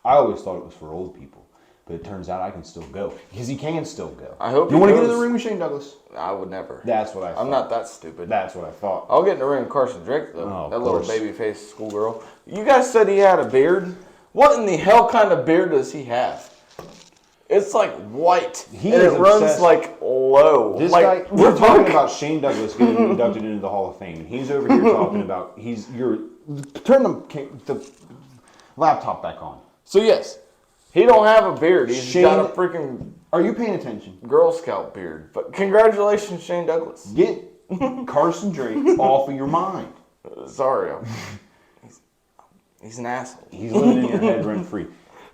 I always thought it was for old people, but it turns out I can still go. Because he can still go. I hope you want to get in the ring with Shane Douglas? I would never. That's what I thought. I'm not that stupid. That's what I thought. I'll get in the ring with Carson Drake, though. Oh, that little baby-faced schoolgirl. You guys said he had a beard. What in the hell kind of beard does he have? It's like white, and it runs like low. This like, guy, we're talking about Shane Douglas getting inducted into the Hall of Fame, and he's over here talking about turn the laptop back on. So yes, he don't have a beard. He's got a freaking. Are you paying attention? Girl Scout beard. But congratulations, Shane Douglas. Get Carson Drake off of your mind. Sorry, he's an asshole. He's living in your head rent free.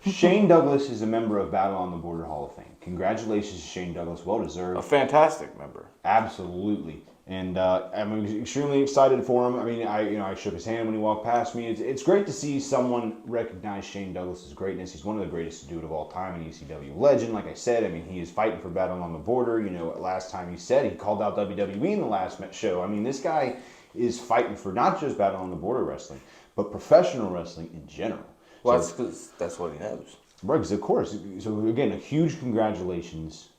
Shane Douglas is a member of Battle on the Border Hall of Fame. Congratulations to Shane Douglas. Well deserved. A fantastic member. Absolutely. And I'm extremely excited for him. I mean, I shook his hand when he walked past me. It's great to see someone recognize Shane Douglas's greatness. He's one of the greatest to do it of all time, an ECW legend. Like I said, I mean, he is fighting for Battle on the Border. You know, last time he said he called out WWE in the last show. I mean, this guy is fighting for not just Battle on the Border wrestling, but professional wrestling in general. Well, that's because that's what he knows. Right, because of course. So again, a huge congratulations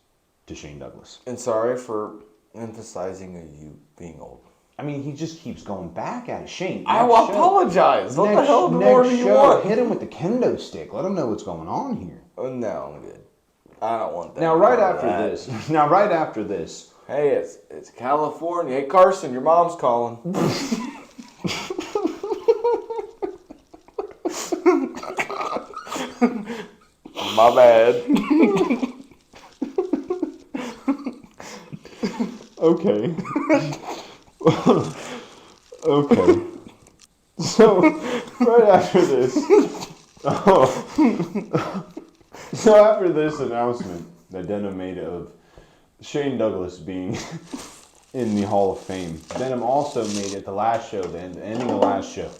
to Shane Douglas. And sorry for emphasizing you being old. I mean, he just keeps going back at it. Shane, I will apologize. What the hell more do you want? Hit him with the kendo stick. Let him know what's going on here. Oh, no, I'm good. I don't want that. Now, right after this. Hey, it's California. Hey, Carson, your mom's calling. My bad. Okay. Okay. So, right after this. So, after this announcement that Denham made of Shane Douglas being in the Hall of Fame, Denham also made it the last show, the ending of the last show.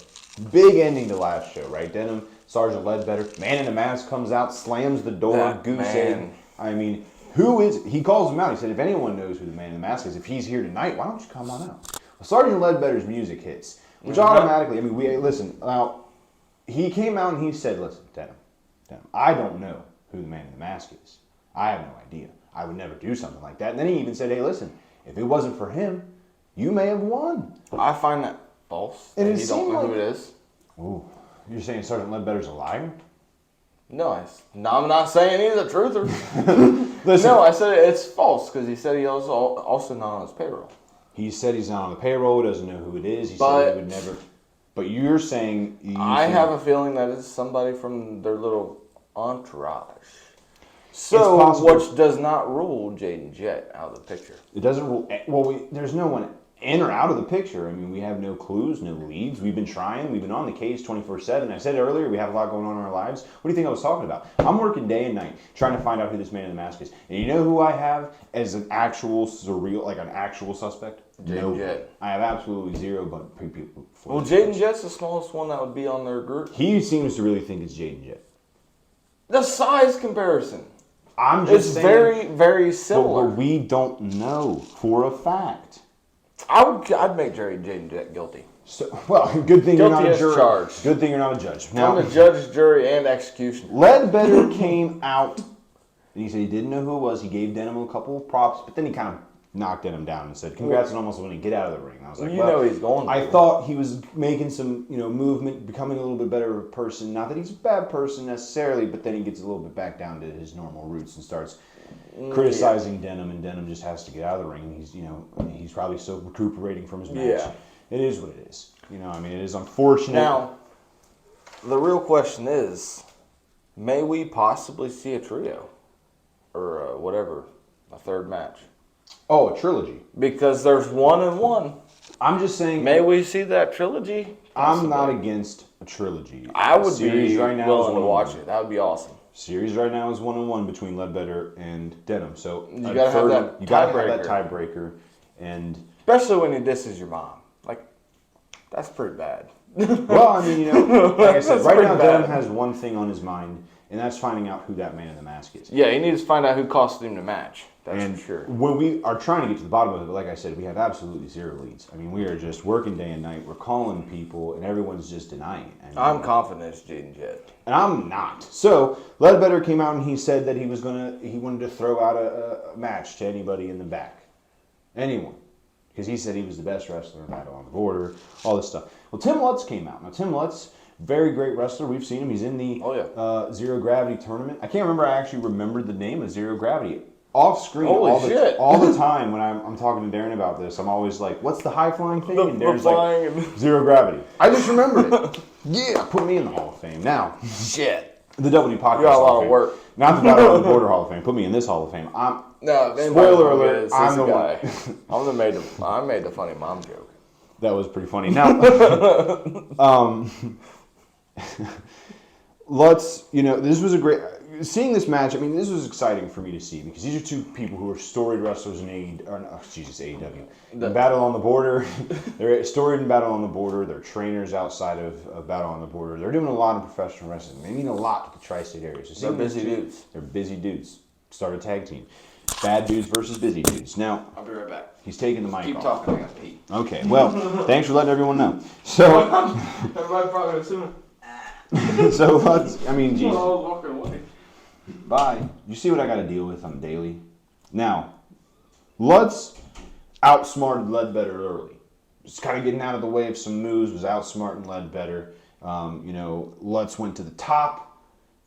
Big ending to last show, right? Denham, Sergeant Ledbetter, Man in a Mask comes out, slams the door, That goose man. egg. I mean, who is, he calls him out. He said, if anyone knows who the Man in the Mask is, if he's here tonight, why don't you come on out? Well, Sergeant Ledbetter's music hits, which automatically, I mean, listen, now, he came out and he said, listen, Denham, I don't know who the Man in the Mask is. I have no idea. I would never do something like that. And then he even said, hey, listen, if it wasn't for him, you may have won. I find that false. And You don't know who it is. Ooh, you're saying Sergeant Ledbetter's a liar? No, I'm not saying he's a truther. Listen, No, I said it's false because he said he was also not on his payroll. he said he's not on the payroll, doesn't know who it is. He But- said he would never. But you're saying... I have a feeling that it's somebody from their little entourage. So, possible. which does not rule Jaden Jett out of the picture. It doesn't rule... Well, there's no one in or out of the picture. I mean, we have no clues, no leads. We've been trying. We've been on the case 24/7. I said earlier, we have a lot going on in our lives. What do you think I was talking about? I'm working day and night trying to find out who this Man in the Mask is. And you know who I have as an actual surreal, like an actual suspect? Jaden Jett. I have absolutely zero but people. Well, Jaden Jett's the smallest one that would be on their group. He seems to really think it's Jaden Jett. The size comparison. I'm just It's saying, very, very but similar. we don't know for a fact. I'd make Jaden Jett guilty. So, well, good thing you're Guilty not a as jury. charged. Good thing you're not a judge. I'm Now, the judge, jury, and executioner. Ledbetter came out and he said he didn't know who it was. He gave Denham a couple of props, but then he kind of knocked Denham down and said, "Congrats on almost winning. Get out of the ring." And I was like, You well, know he's going to. I thought he was making some, movement, becoming a little bit better of a person. Not that he's a bad person necessarily, but then he gets a little bit back down to his normal roots and starts criticizing Denham, and Denham just has to get out of the ring. And he's probably still recuperating from his match. Yeah. It is what it is. It is unfortunate. Now, the real question is, may we possibly see a trio? Or whatever, a third match? Oh, a trilogy. Because there's 1 and 1. I'm just saying. May we see that trilogy? I'm not against a trilogy. I would Series be right now willing is to watch it. That would be awesome. Series right now is 1-1 between Ledbetter and Denham. So You gotta have that You gotta have that tiebreaker. tiebreaker, and Especially when he disses your mom. Like, that's pretty bad. well, I mean, like I said, That's right pretty now bad. Denham has one thing on his mind, and that's finding out who that Man in the Mask is. Yeah, he needs to find out who cost him the match. That's And for sure. when we are trying to get to the bottom of it, but like I said, we have absolutely zero leads. I mean, we are just working day and night. We're calling people, and everyone's just denying it. I mean, I'm confident it's Jaden Jett. And I'm not. So Ledbetter came out and he said that he wanted to throw out a match to anybody in the back, anyone, because he said he was the best wrestler in Battle on the Border, all this stuff. Well, Tim Lutz came out. Now Tim Lutz, very great wrestler. We've seen him. He's in the Zero Gravity tournament. I can't remember. I actually remembered the name of Zero Gravity. Off screen, Holy shit. all the time when I'm talking to Darren about this, I'm always like, "What's the high flying thing?" And The Darren's flying like, "Zero Gravity." I just remembered it. Yeah, put me in the Hall of Fame now. Shit. The WD Podcast. You got a Hall lot Fame. of work. Not the Battle of the Border Hall of Fame. Put me in this Hall of Fame. No, Spoiler alert, I'm the guy. I made the funny mom joke. That was pretty funny. Now, this was a great. seeing this match, I mean, this was exciting for me to see because these are two people who are storied wrestlers in AEW. In Battle on the Border. They're storied in Battle on the Border. They're trainers outside of Battle on the Border. They're doing a lot of professional wrestling. They mean a lot to the tri-state area. So they're busy dudes. They're busy dudes. Start a tag team. Bad dudes versus busy dudes. Now, I'll be right back. He's taking the mic Keep off. talking, I gotta pee. Okay, well, thanks for letting everyone know. So, everybody probably assuming. So let's, I mean, geez. Oh, walking away. Bye. You see what I got to deal with on the daily? Now, Lutz outsmarted Ledbetter early. Just kind of getting out of the way of some moves, was outsmarting Ledbetter. Lutz went to the top,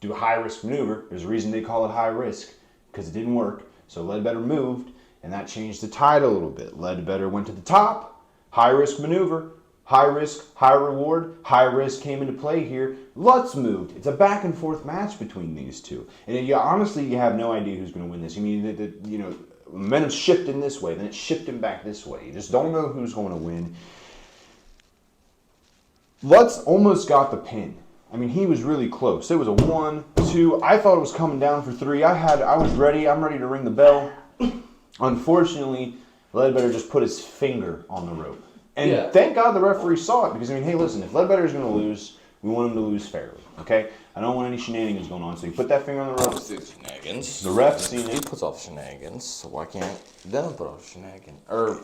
do a high-risk maneuver. There's a reason they call it high risk, because it didn't work. So Ledbetter moved, and that changed the tide a little bit. Ledbetter went to the top, high-risk maneuver. High risk, high reward. High risk came into play here. Lutz moved. It's a back and forth match between these two, and honestly, you have no idea who's going to win this. I mean, momentum's shifting this way, then it's shifting back this way. You just don't know who's going to win. Lutz almost got the pin. I mean, he was really close. It was a 1, 2. I thought it was coming down for 3. I was ready. I'm ready to ring the bell. Unfortunately, Ledbetter just put his finger on the rope. And thank God the referee saw it, because, I mean, hey, listen, if Ledbetter is going to lose, we want him to lose fairly, okay? I don't want any shenanigans going on, so you put that finger on the rope. Shenanigans. The ref seen it. He puts off shenanigans, so why can't Denham put off shenanigans? Or,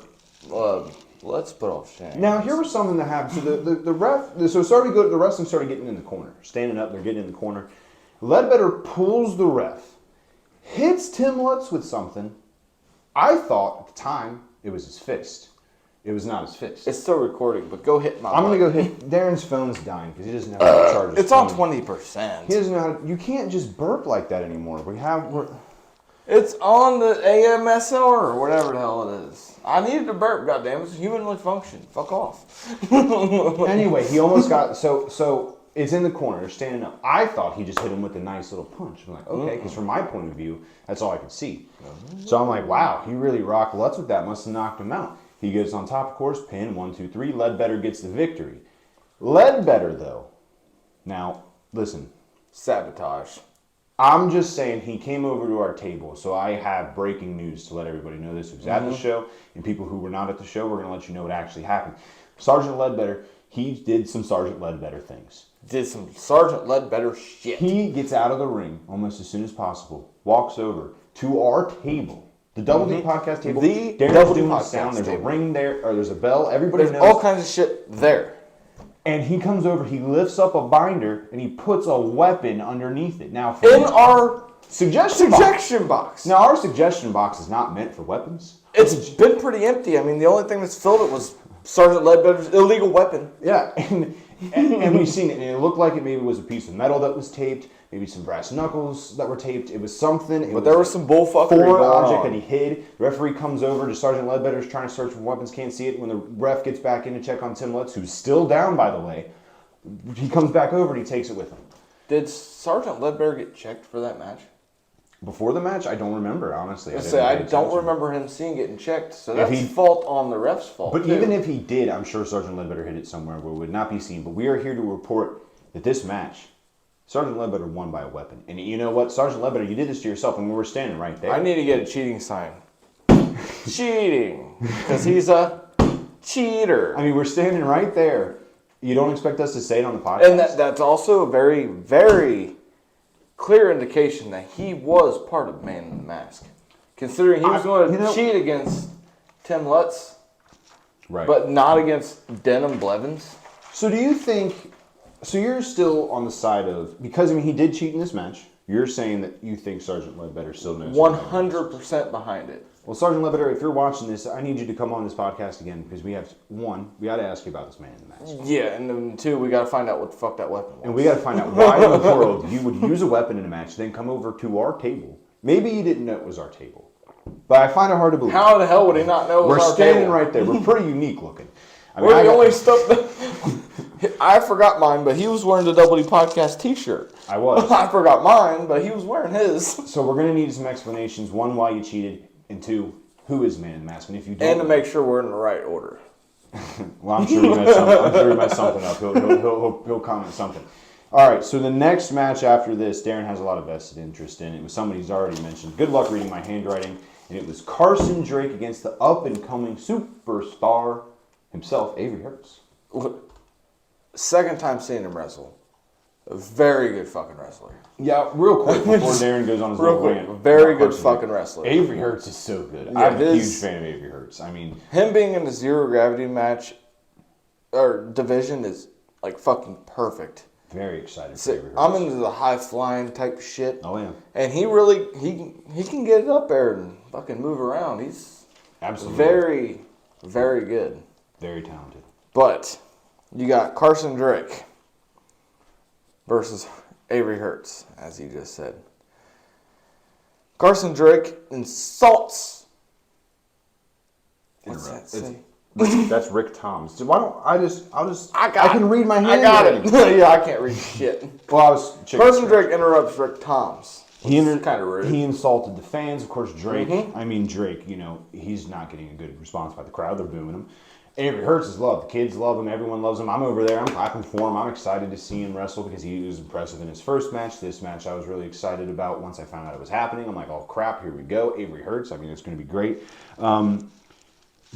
let's put off shenanigans. Now, here was something that happened. So the ref, so it started good. The wrestling started getting in the corner. Standing up, they're getting in the corner. Ledbetter pulls the ref, hits Tim Lutz with something. I thought, at the time, it was his fist. It was not his fist. It's still recording, but go hit my I'm going to go hit. Darren's phone's dying because he doesn't know how to charge his It's phone. on 20%. He doesn't know how to, you can't just burp like that anymore. It's on the AMSL or whatever the hell it is. I needed to burp, goddammit. It's a humanly function. Fuck off. Anyway, he almost got, so it's in the corner. They're standing up. I thought he just hit him with a nice little punch. I'm like, okay, because from my point of view, that's all I could see. So I'm like, wow, he really rocked Lutz with that. Must have knocked him out. He gets on top, of course, pin, 1, 2, 3. Ledbetter gets the victory. Ledbetter, though. Now, listen. Sabotage. I'm just saying he came over to our table, so I have breaking news to let everybody know this. Who was at the show, and people who were not at the show, we're going to let you know what actually happened. Sergeant Ledbetter, he did some Sergeant Ledbetter things. Did some Sergeant Ledbetter shit. He gets out of the ring almost as soon as possible, walks over to our table. The Double D podcast table. The Darren's Double D doing the podcast sound. There's table. a ring there, or there's a bell. Everybody There's knows. all kinds of shit there. And he comes over, he lifts up a binder, and he puts a weapon underneath it. Now, In our suggestion box. Now, our suggestion box is not meant for weapons. It's been pretty empty. I mean, the only thing that's filled it was Sergeant Ledbetter's illegal weapon. Yeah, and we've seen it, and it looked like it maybe was a piece of metal that was taped, maybe some brass knuckles that were taped. It was something. But there was some bullfuckery foreign going object on. that he hid. The referee comes over to Sergeant Ledbetter's trying to search for weapons, can't see it. When the ref gets back in to check on Tim Lutz, who's still down, by the way, he comes back over and he takes it with him. Did Sergeant Ledbetter get checked for that match? Before the match, I don't remember, honestly. I don't remember him seeing getting checked, so that's fault on the ref's fault. But too. even if he did, I'm sure Sergeant Ledbetter hit it somewhere where it would not be seen. But we are here to report that this match, Sergeant Ledbetter won by a weapon. And you know what? Sergeant Ledbetter, you did this to yourself when we were standing right there. I need to get a cheating sign. Cheating. Because he's a cheater. I mean, we're standing right there. You don't expect us to say it on the podcast? And that's also a very, very clear indication that he was part of Man in the Mask. Considering he was going to cheat against Tim Lutz, right, but not against Denham Blevins. So do you think, so you're still on the side of, because I mean he did cheat in this match, you're saying that you think Sergeant Ledbetter still knows? 100% behind it. Well, Sergeant Ledbetter, if you're watching this, I need you to come on this podcast again because we have, one, we got to ask you about this Man in the Mask. Yeah, and then two, we got to find out what the fuck that weapon was. And we got to find out why in the world you would use a weapon in a match, then come over to our table. Maybe you didn't know it was our table. But I find it hard to believe. How the hell would he not know it was We're our standing table? right there. We're pretty unique looking. I mean, We're the only stuff that... I forgot mine, but he was wearing the Double D Podcast t-shirt. I was. I forgot mine, but he was wearing his. So we're going to need some explanations. One, why you cheated. And two, who is Man in the Mask? And if you don't And to make sure we're in the right order. Well, I'm sure he messed something up. He'll comment something. All right, so the next match after this, Darren has a lot of vested interest in. It was somebody he's already mentioned. Good luck reading my handwriting. And it was Carson Drake against the up-and-coming superstar himself, Avery Hertz. Second time seeing him wrestle. A very good fucking wrestler. Yeah, real quick before Darren goes on his Real little quick, rant. very good Carson fucking Drake. wrestler. Avery Hertz is so good. Yeah, I'm a huge fan of Avery Hertz. I mean, him being in the zero gravity match or division is like fucking perfect. very excited for Avery Hertz. I'm into the high flying type shit. Oh, yeah. And he really he can get it up there and fucking move around. He's Absolutely. very, very good. Very talented. But you got Carson Drake versus Avery Hertz, as he just said. Carson Drake insults. What's that say? That's Rick Toms. So why don't I I can read my I got it. handwriting. Yeah, I can't read shit. Well, I was checking Carson straight. Drake interrupts Rick Toms. Kind of rude. He insulted the fans. Of course, Drake. Mm-hmm. I mean, Drake. You know, he's not getting a good response by the crowd. They're booing him. Avery Hertz is loved. The kids love him. Everyone loves him. I'm over there. I'm clapping for him. I'm excited to see him wrestle because he was impressive in his first match. This match I was really excited about. Once I found out it was happening, I'm like, oh crap, here we go. Avery Hertz. I mean, it's going to be great.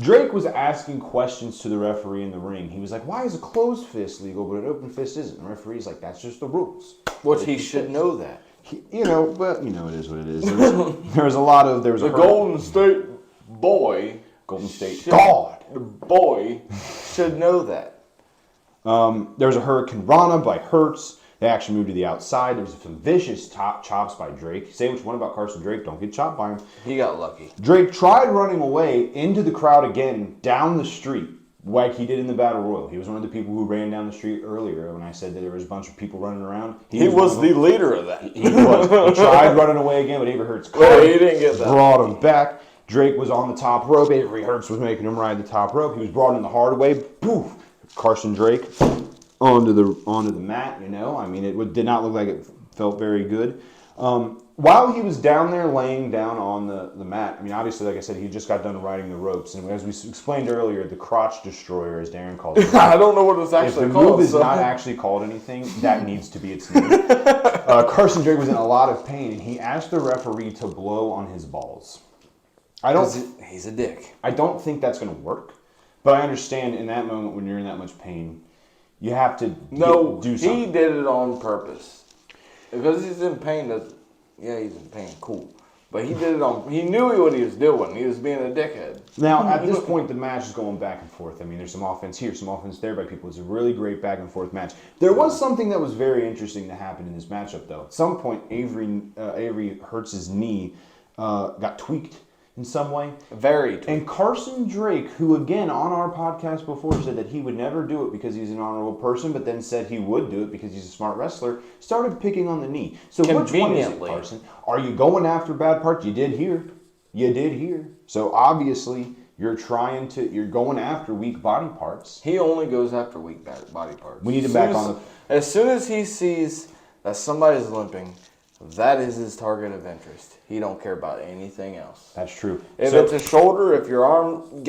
Drake was asking questions to the referee in the ring. He was like, why is a closed fist legal but an open fist isn't? And the referee's like, that's just the rules. Which he should know that. But it is what it is. There was a Golden State boy. Golden State should- God. The boy should know that. There was a Hurricane Rana by Hertz. They actually moved to the outside. There was some vicious top chops by Drake. Say what you want about Carson Drake, don't get chopped by him. He got lucky. Drake tried running away into the crowd again down the street like he did in the Battle Royal. He was one of the people who ran down the street earlier when I said that there was a bunch of people running around. He was the leader of that. He was. He tried running away again, but Avery Hertz Well, he didn't get that. brought him back. Drake was on the top rope. Avery Hertz was making him ride the top rope. He was brought in the hard way. Poof! Carson Drake onto the mat. You know, I mean, it did not look like it felt very good. While he was down there laying down on the mat, I mean, obviously, like I said, he just got done riding the ropes. And as we explained earlier, the crotch destroyer, as Darren called it. I don't know what it's If actually the called. move is so- not actually called anything, that needs to be its name. Carson Drake was in a lot of pain, and he asked the referee to blow on his balls. He's a dick. I don't think that's going to work, but I understand in that moment when you're in that much pain, you have to do something. He did it on purpose. Because he's in pain. He's in pain. Cool. But he did it on. He knew what he was doing. He was being a dickhead. Now, at this point, the match is going back and forth. I mean, there's some offense here, some offense there by people. It's a really great back and forth match. There was something that was very interesting to happen in this matchup, though. At some point, Avery Hertz's knee got tweaked in some way. Very tweaked. And Carson Drake, who again on our podcast before said that he would never do it because he's an honorable person, but then said he would do it because he's a smart wrestler, started picking on the knee. So which one is it, Conveniently. Carson? Are you going after bad parts? You did here. So obviously you're going after weak body parts. He only goes after weak body parts. We need him back on the... As soon as he sees that somebody's limping, that is his target of interest. He don't care about anything else. That's true. If it's a shoulder, if your arm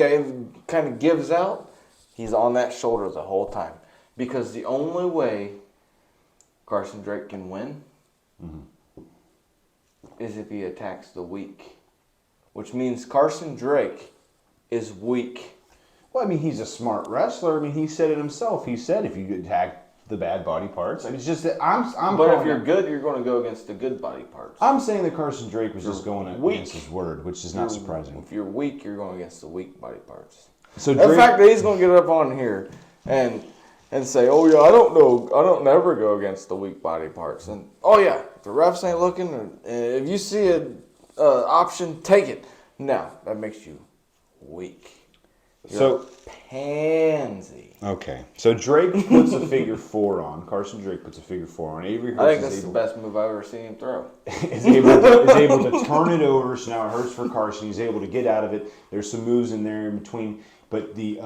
kind of gives out, he's on that shoulder the whole time. Because the only way Carson Drake can win is if he attacks the weak. Which means Carson Drake is weak. Well, I mean, he's a smart wrestler. I mean, he said it himself. He said if you attack the bad body parts. I mean, it's just that I'm. But if you're good, you're going to go against the good body parts. I'm saying that Carson Drake was just going against his word, which is not surprising. If you're weak, you're going against the weak body parts. So The Drake, fact that he's going to get up on here and say, "Oh yeah, I don't never go against the weak body parts," and oh yeah, if the refs ain't looking, and if you see an option, take it. No, that makes you weak. You're a pansy. Okay, so Drake puts a figure 4 on. Carson Drake puts a figure 4 on. Avery Hertz I think that's the best move I've ever seen him throw. is able to turn it over, so now it hurts for Carson. He's able to get out of it. There's some moves in there in between, but the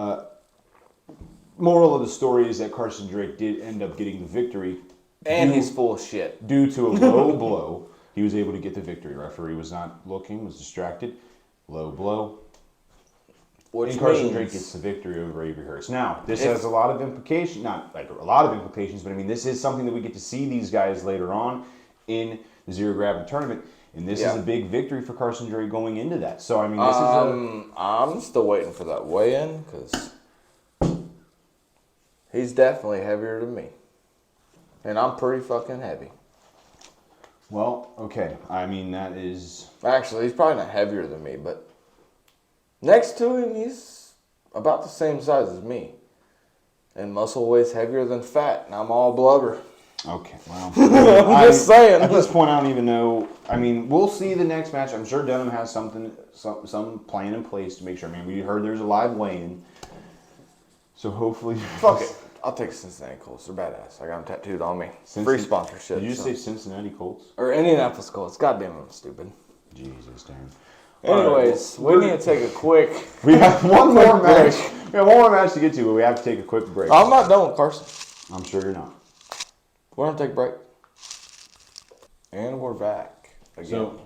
moral of the story is that Carson Drake did end up getting the victory. And he's full of shit. Due to a low blow, he was able to get the victory. Referee was not looking, was distracted. Low blow. Which and Carson means- Drake gets the victory over Avery Hurst. Now, this has a lot of implications, not like a lot of implications, but I mean, this is something that we get to see these guys later on in the Zero Gravity Tournament. And this is a big victory for Carson Drake going into that. So, I mean, this is I'm still waiting for that weigh-in because he's definitely heavier than me. And I'm pretty fucking heavy. Well, okay. I mean, that is... Actually, he's probably not heavier than me, but next to him, he's about the same size as me. And muscle weight's heavier than fat, and I'm all blubber. Okay, well... I'm just saying. At this point, I don't even know. I mean, we'll see the next match. I'm sure Denham has some plan in place to make sure. I mean, we heard there's a live weigh-in. So hopefully... Fuck it. I'll take Cincinnati Colts. They're badass. I got them tattooed on me. Free sponsorship. Did you say Cincinnati Colts? Or Indianapolis Colts. Goddamn, I'm stupid. Jesus, Darren. Anyways, we need to take a quick... We have one quick more match. break. We have one more match to get to, but we have to take a quick break. I'm not done with Carson. I'm sure you're not. We're going to take a break. And we're back again. So,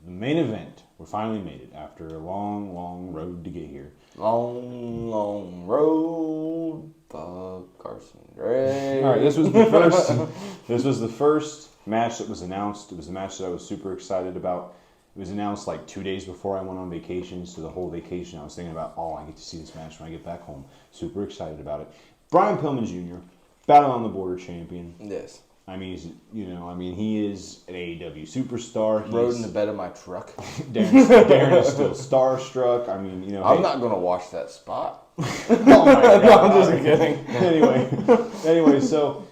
the main event, we finally made it after a long, long road to get here. Long, long road. Fuck Carson Drake. All right, this was the first. This was the first match that was announced. It was a match that I was super excited about. It was announced like 2 days before I went on vacation. So the whole vacation, I was thinking about, I get to see this match when I get back home. Super excited about it. Brian Pillman Jr., Battle on the Border champion. Yes. I mean, he is an AEW superstar. Rode in the bed of my truck. Darren is still starstruck. I mean, I'm not going to watch that spot. Oh my God. No, I'm just kidding. Anyway, so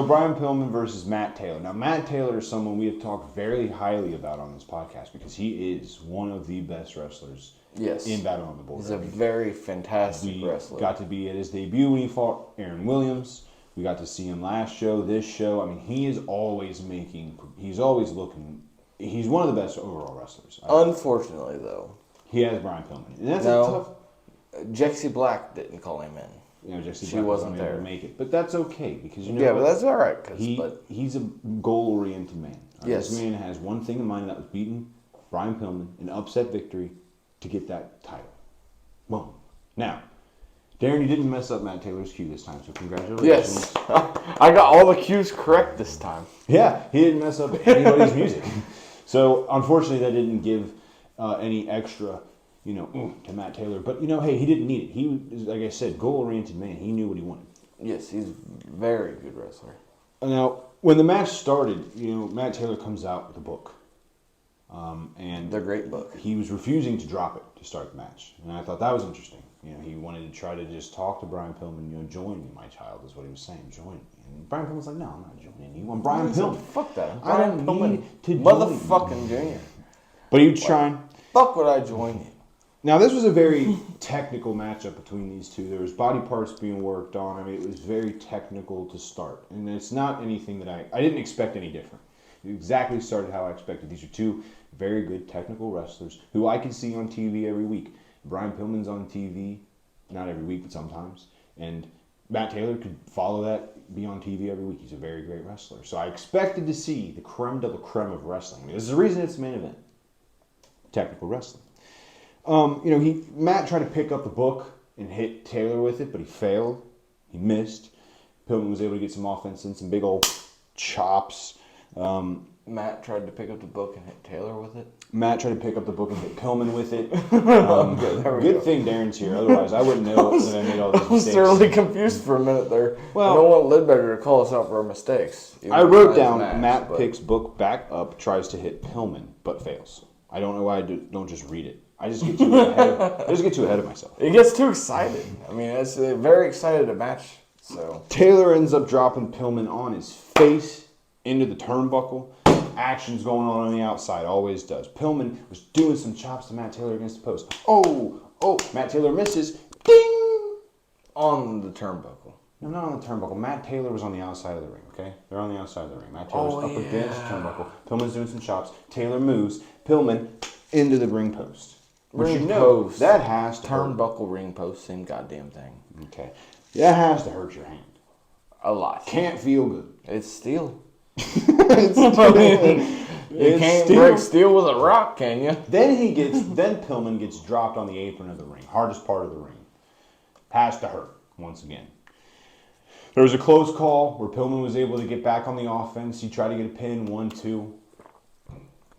Brian Pillman versus Matt Taylor. Now, Matt Taylor is someone we have talked very highly about on this podcast because he is one of the best wrestlers in Battle on the Border. He's a very fantastic wrestler. We got to be at his debut when he fought Aaron Williams. We got to see him last show, this show. I mean, he's always looking. He's one of the best overall wrestlers. Unfortunately, though. He has Brian Pillman. And that's a tough... Jexie Black didn't call him in. She wasn't there to make it, but that's okay because but that's all right. He's a goal-oriented man. Yes, this man has one thing in mind, and that was beating Brian Pillman, an upset victory, to get that title. Boom. Now, Darren, you didn't mess up Matt Taylor's cue this time, so congratulations. Yes, I got all the cues correct this time. Yeah, he didn't mess up anybody's music. So unfortunately, that didn't give any extra. To Matt Taylor. But, hey, he didn't need it. He was, like I said, goal-oriented man. He knew what he wanted. Yes, he's a very good wrestler. Now, when the match started, Matt Taylor comes out with a book. And the great book. He was refusing to drop it to start the match. And I thought that was interesting. He wanted to try to just talk to Brian Pillman, join me, my child, is what he was saying. Join me. And Brian Pillman's like, no, I'm not joining you. I'm Brian Pillman. Fuck that. I don't need to join motherfucking Junior. But he was trying. Fuck would I join you? Now, this was a very technical matchup between these two. There was body parts being worked on. I mean, it was very technical to start. And it's not anything that I didn't expect any different. It exactly started how I expected. These are two very good technical wrestlers who I can see on TV every week. Brian Pillman's on TV, not every week, but sometimes. And Matt Taylor could follow that, be on TV every week. He's a very great wrestler. So I expected to see the creme de la creme of wrestling. I mean, this is the reason it's the main event. Technical wrestling. Matt tried to pick up the book and hit Taylor with it, but he failed. He missed. Pillman was able to get some offense in, some big old chops. Matt tried to pick up the book and hit Taylor with it? Matt tried to pick up the book and hit Pillman with it. Good thing Darren's here, otherwise I wouldn't know that I made all these mistakes. I was thoroughly confused for a minute there. Well, I don't want Lidbetter to call us out for our mistakes. I wrote down Matt picks book back up, tries to hit Pillman, but fails. I don't know why I don't just read it. I just get too ahead of myself. He gets too excited. I mean, it's very excited to match. So Taylor ends up dropping Pillman on his face into the turnbuckle. Action's going on the outside, always does. Pillman was doing some chops to Matt Taylor against the post. Oh, Matt Taylor misses. Ding! On the turnbuckle. No, not on the turnbuckle. Matt Taylor was on the outside of the ring, okay? They're on the outside of the ring. Matt Taylor's up against the turnbuckle. Pillman's doing some chops. Taylor moves. Pillman into the ring post. Ring post. That has to Turnbuckle, ring post, same goddamn thing. Okay. That has to hurt your hand. A lot. Can't feel good. It's steel. You can't break steel with a rock, can you? Then Pillman gets dropped on the apron of the ring, hardest part of the ring. Has to hurt once again. There was a close call where Pillman was able to get back on the offense. He tried to get a pin, 1-2.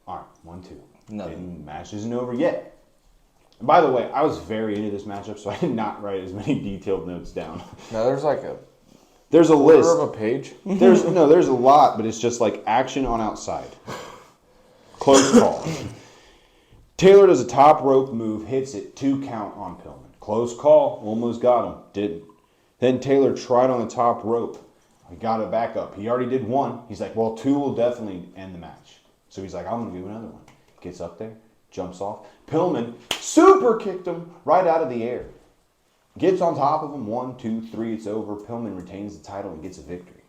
All right, 1-2. Nothing. Match isn't over yet. And by the way, I was very into this matchup, so I did not write as many detailed notes down. No, there's like a list of a page. there's a lot, but it's just like action on outside. Close call. Taylor does a top rope move, hits it, 2 count on Pillman. Close call, almost got him, didn't. Then Taylor tried on the top rope. He got it back up. He already did 1. He's like, well, 2 will definitely end the match. So he's like, I'm going to do another one. Gets up there, jumps off. Pillman super kicked him right out of the air. Gets on top of him, 1, 2, 3, it's over. Pillman retains the title and gets a victory.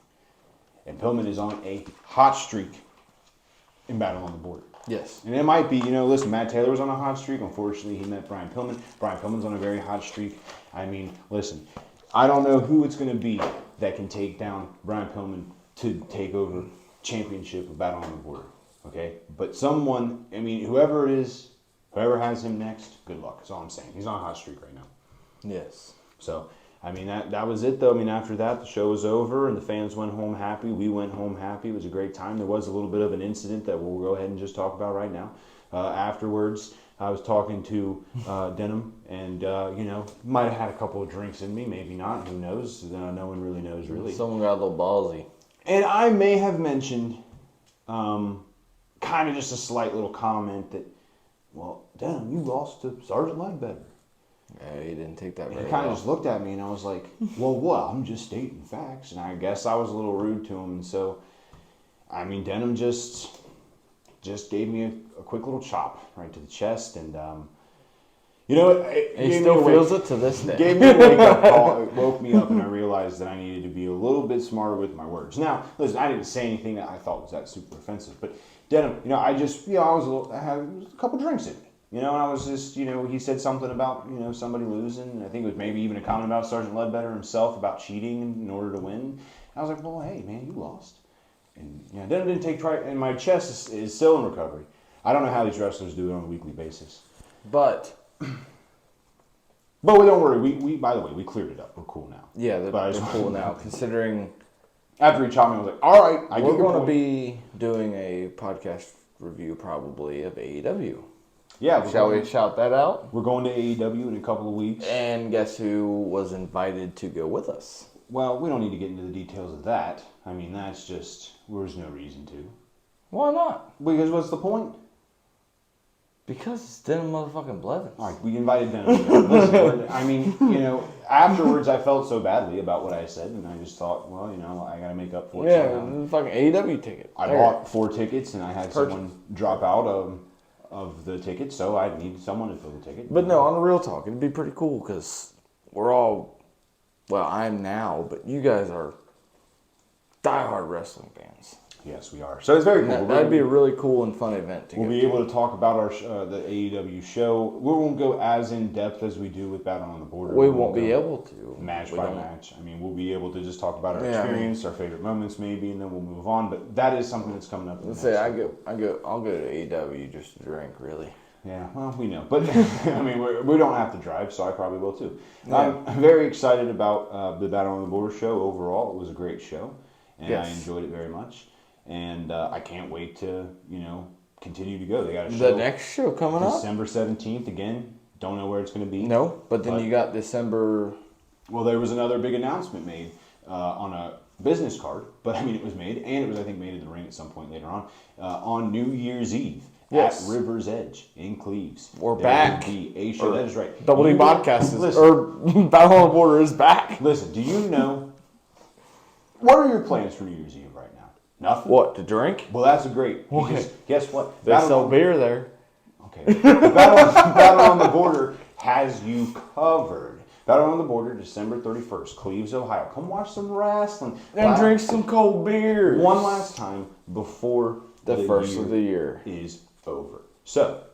And Pillman is on a hot streak in Battle on the Border. Yes. And it might be, listen, Matt Taylor was on a hot streak. Unfortunately, he met Brian Pillman. Brian Pillman's on a very hot streak. I mean, listen, I don't know who it's going to be that can take down Brian Pillman to take over championship of Battle on the Border. Okay? But someone, whoever it is, whoever has him next, good luck. That's all I'm saying. He's on a hot streak right now. Yes. So, that was it, though. After that, the show was over, and the fans went home happy. We went home happy. It was a great time. There was a little bit of an incident that we'll go ahead and just talk about right now. Afterwards, I was talking to Denham, and, might have had a couple of drinks in me, maybe not. Who knows? No one really knows, really. Someone got a little ballsy. And I may have mentioned kind of just a slight little comment that, well, Denham, you lost to Sergeant Ledbetter. Yeah, he didn't take that very well. He kind of just looked at me, and I was like, well, what? I'm just stating facts. And I guess I was a little rude to him. And so, Denham just gave me a quick little chop right to the chest. And, he still feels it to this day. Gave me a wake-up call. It woke me up, and I realized that I needed to be a little bit smarter with my words. Now, listen, I didn't say anything that I thought was that super offensive. But Denham, I had a couple drinks in me. And I was just, he said something about, somebody losing. I think it was maybe even a comment about Sergeant Ledbetter himself about cheating in order to win. And I was like, well, hey, man, you lost. And Denham didn't take try, and my chest is still in recovery. I don't know how these wrestlers do it on a weekly basis. But don't worry. We by the way, we cleared it up. We're cool now. Yeah, they're cool now, considering. After he chopped me, I was like, all right, we're going to be doing a podcast review probably of AEW. Yeah. Shall we shout that out? We're going to AEW in a couple of weeks. And guess who was invited to go with us? Well, we don't need to get into the details of that. That's just, there's no reason to. Why not? Because what's the point? Because it's Denham motherfucking Blevins. All right, we invited Denham. Listen, afterwards I felt so badly about what I said, and I just thought, well, I got to make up for it. Yeah, fucking AEW ticket. I bought 4 tickets, and I had someone drop out of the ticket, so I need someone to fill the ticket. But no, on the real talk, it'd be pretty cool because we're all, well, I'm now, but you guys are diehard wrestling fans. Yes, we are. So it's very cool. That'd be a really cool and fun event to We'll be able to talk about our the AEW show. We won't go as in depth as we do with Battle on the Border. We won't be able to. Match by match. We'll be able to just talk about our experience, our favorite moments maybe, and then we'll move on. But that is something that's coming up. Let's say I'll go to AEW just to drink, really. Yeah, well, we know. But, we don't have to drive, so I probably will too. Yeah. I'm very excited about the Battle on the Border show overall. It was a great show, and I enjoyed it very much. And I can't wait to, continue to go. They got a show. The next show coming up? December 17th. Again, don't know where it's going to be. No, but then you got December... Well, there was another big announcement made on a business card. But, it was made. And it was, I think, made in the ring at some point later on New Year's Eve. Yes. At River's Edge in Cleves. We're back. A show. That is right. Double D Podcast Battle on the Border is back. Listen, do you know... What are your plans for New Year's Eve right now? Nothing. What, to drink? Well, that's great. Because guess what? They sell beer there. Okay. Battle on the Border has you covered. Battle on the Border, December 31st, Cleves, Ohio. Come watch some wrestling. And drink some cold beer. One last time before the first of the year is over. So,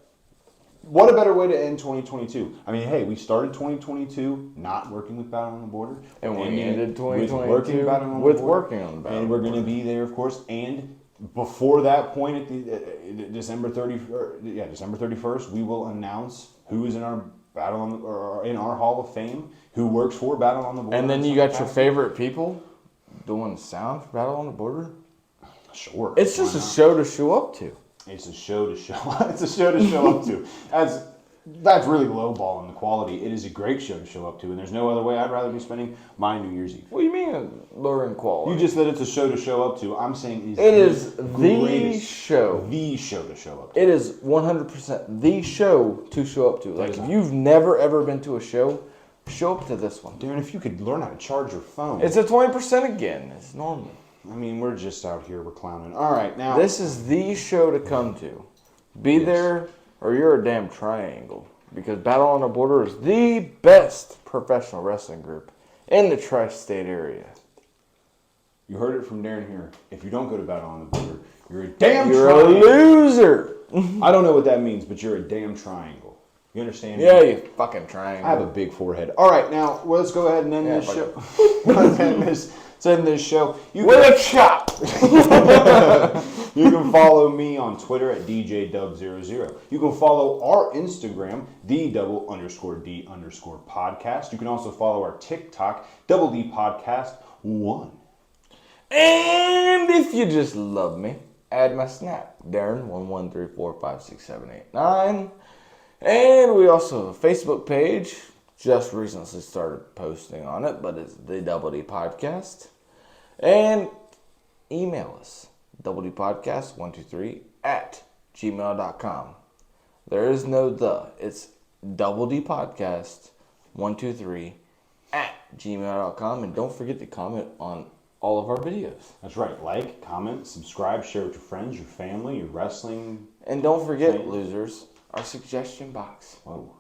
what a better way to end 2022. hey, we started 2022 not working with Battle on the Border. And we ended 2022 with working on the with Border. working on the Battle. And we're going to be there, of course. And Before that point, at the December 31st, we will announce who is in our in our Hall of Fame, who works for Battle on the Border. And then you got your favorite people doing sound for Battle on the Border. Sure. It's just a show to show up to. It's a show to show. It's a show to show up to. That's really lowballing the quality. It is a great show to show up to, and there's no other way I'd rather be spending my New Year's Eve. What do you mean lowering quality? You just said it's a show to show up to. I'm saying it is the show. The show to show up to. It is 100% the show to show up to. Like, if you've never, ever been to a show, show up to this one. Darren, if you could learn how to charge your phone. It's a 20% again. It's normal. I mean, we're just out here. We're clowning. All right, now. This is the show to come to. Be there or you're a damn triangle. Because Battle on the Border is the best professional wrestling group in the tri-state area. You heard it from Darren here. If you don't go to Battle on the Border, you're a damn You're triangle. a loser. I don't know what that means, but you're a damn triangle. You understand? Yeah, you fucking triangle. I have a big forehead. All right, now let's go ahead and end this show. Let's end this show. With a chop. You can follow me on Twitter at DJDub00. You can follow our Instagram, _D_podcast. You can also follow our TikTok, Double D Podcast 1. And if you just love me, add my snap, Darren11345678 And we also have a Facebook page. Just recently started posting on it, but it's the Double D Podcast. And email us, doubledpodcast123@gmail.com. There is no the. It's doubledpodcast123@gmail.com. And don't forget to comment on all of our videos. That's right. Like, comment, subscribe, share with your friends, your family, your wrestling. And don't forget, losers, our suggestion box. Whoa.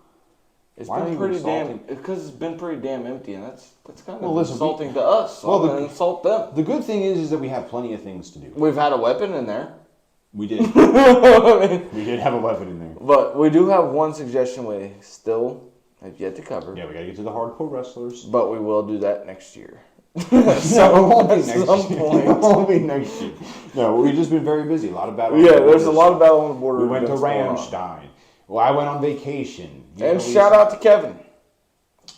It's Why been are you pretty insulting? because it's been pretty damn empty, and that's kind of listen, insulting to us. So I'm gonna insult them. The good thing is that we have plenty of things to do. We've had a weapon in there. We did. I mean, We did have a weapon in there. but we do have one suggestion we still have yet to cover. Yeah, we gotta get to the hardcore wrestlers. But we will do that next year. So it won't be next some year. point. It won't be next year. No, we've just been very busy. A lot of battle. Yeah, there's a lot of Battle on the Border. We went to events going on. Ramstein. Well, I went on vacation. And shout out to Kevin.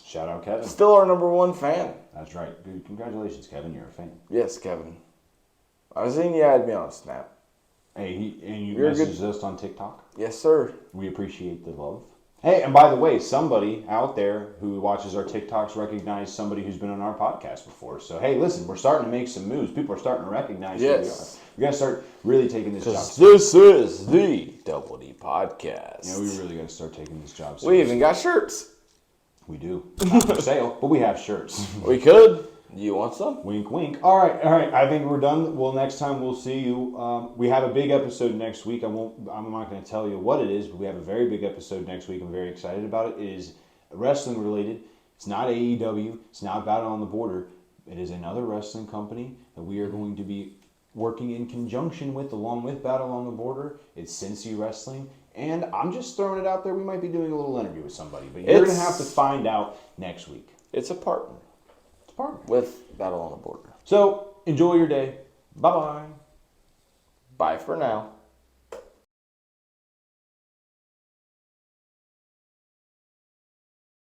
Shout out Kevin. Still our number one fan. That's right. Good. Congratulations, Kevin. You're a fan. Yes, Kevin. I seen you had me on Snap. Hey, you You're messaged us on TikTok. Yes, sir. We appreciate the love. Hey, and by the way, somebody out there who watches our TikToks recognized somebody who's been on our podcast before. So, hey, listen, we're starting to make some moves. People are starting to recognize who we are. We got to start really taking this job This is the Double D Podcast. Yeah, we really got to start taking this job We seriously. even got shirts. We do. Not for sale, but we have shirts. We could. You want some? Wink, wink. All right. I think we're done. Well, next time we'll see you. We have a big episode next week. I'm not going to tell you what it is, but we have a very big episode next week. I'm very excited about it. It is wrestling related. It's not AEW. It's not Battle on the Border. It is another wrestling company that we are going to be working in conjunction with, along with Battle on the Border. It's Cincy Wrestling. And I'm just throwing it out there. We might be doing a little interview with somebody, but you're going to have to find out next week. It's a partner. It's a partner. With Battle on the Border. So, enjoy your day. Bye-bye. Bye for now.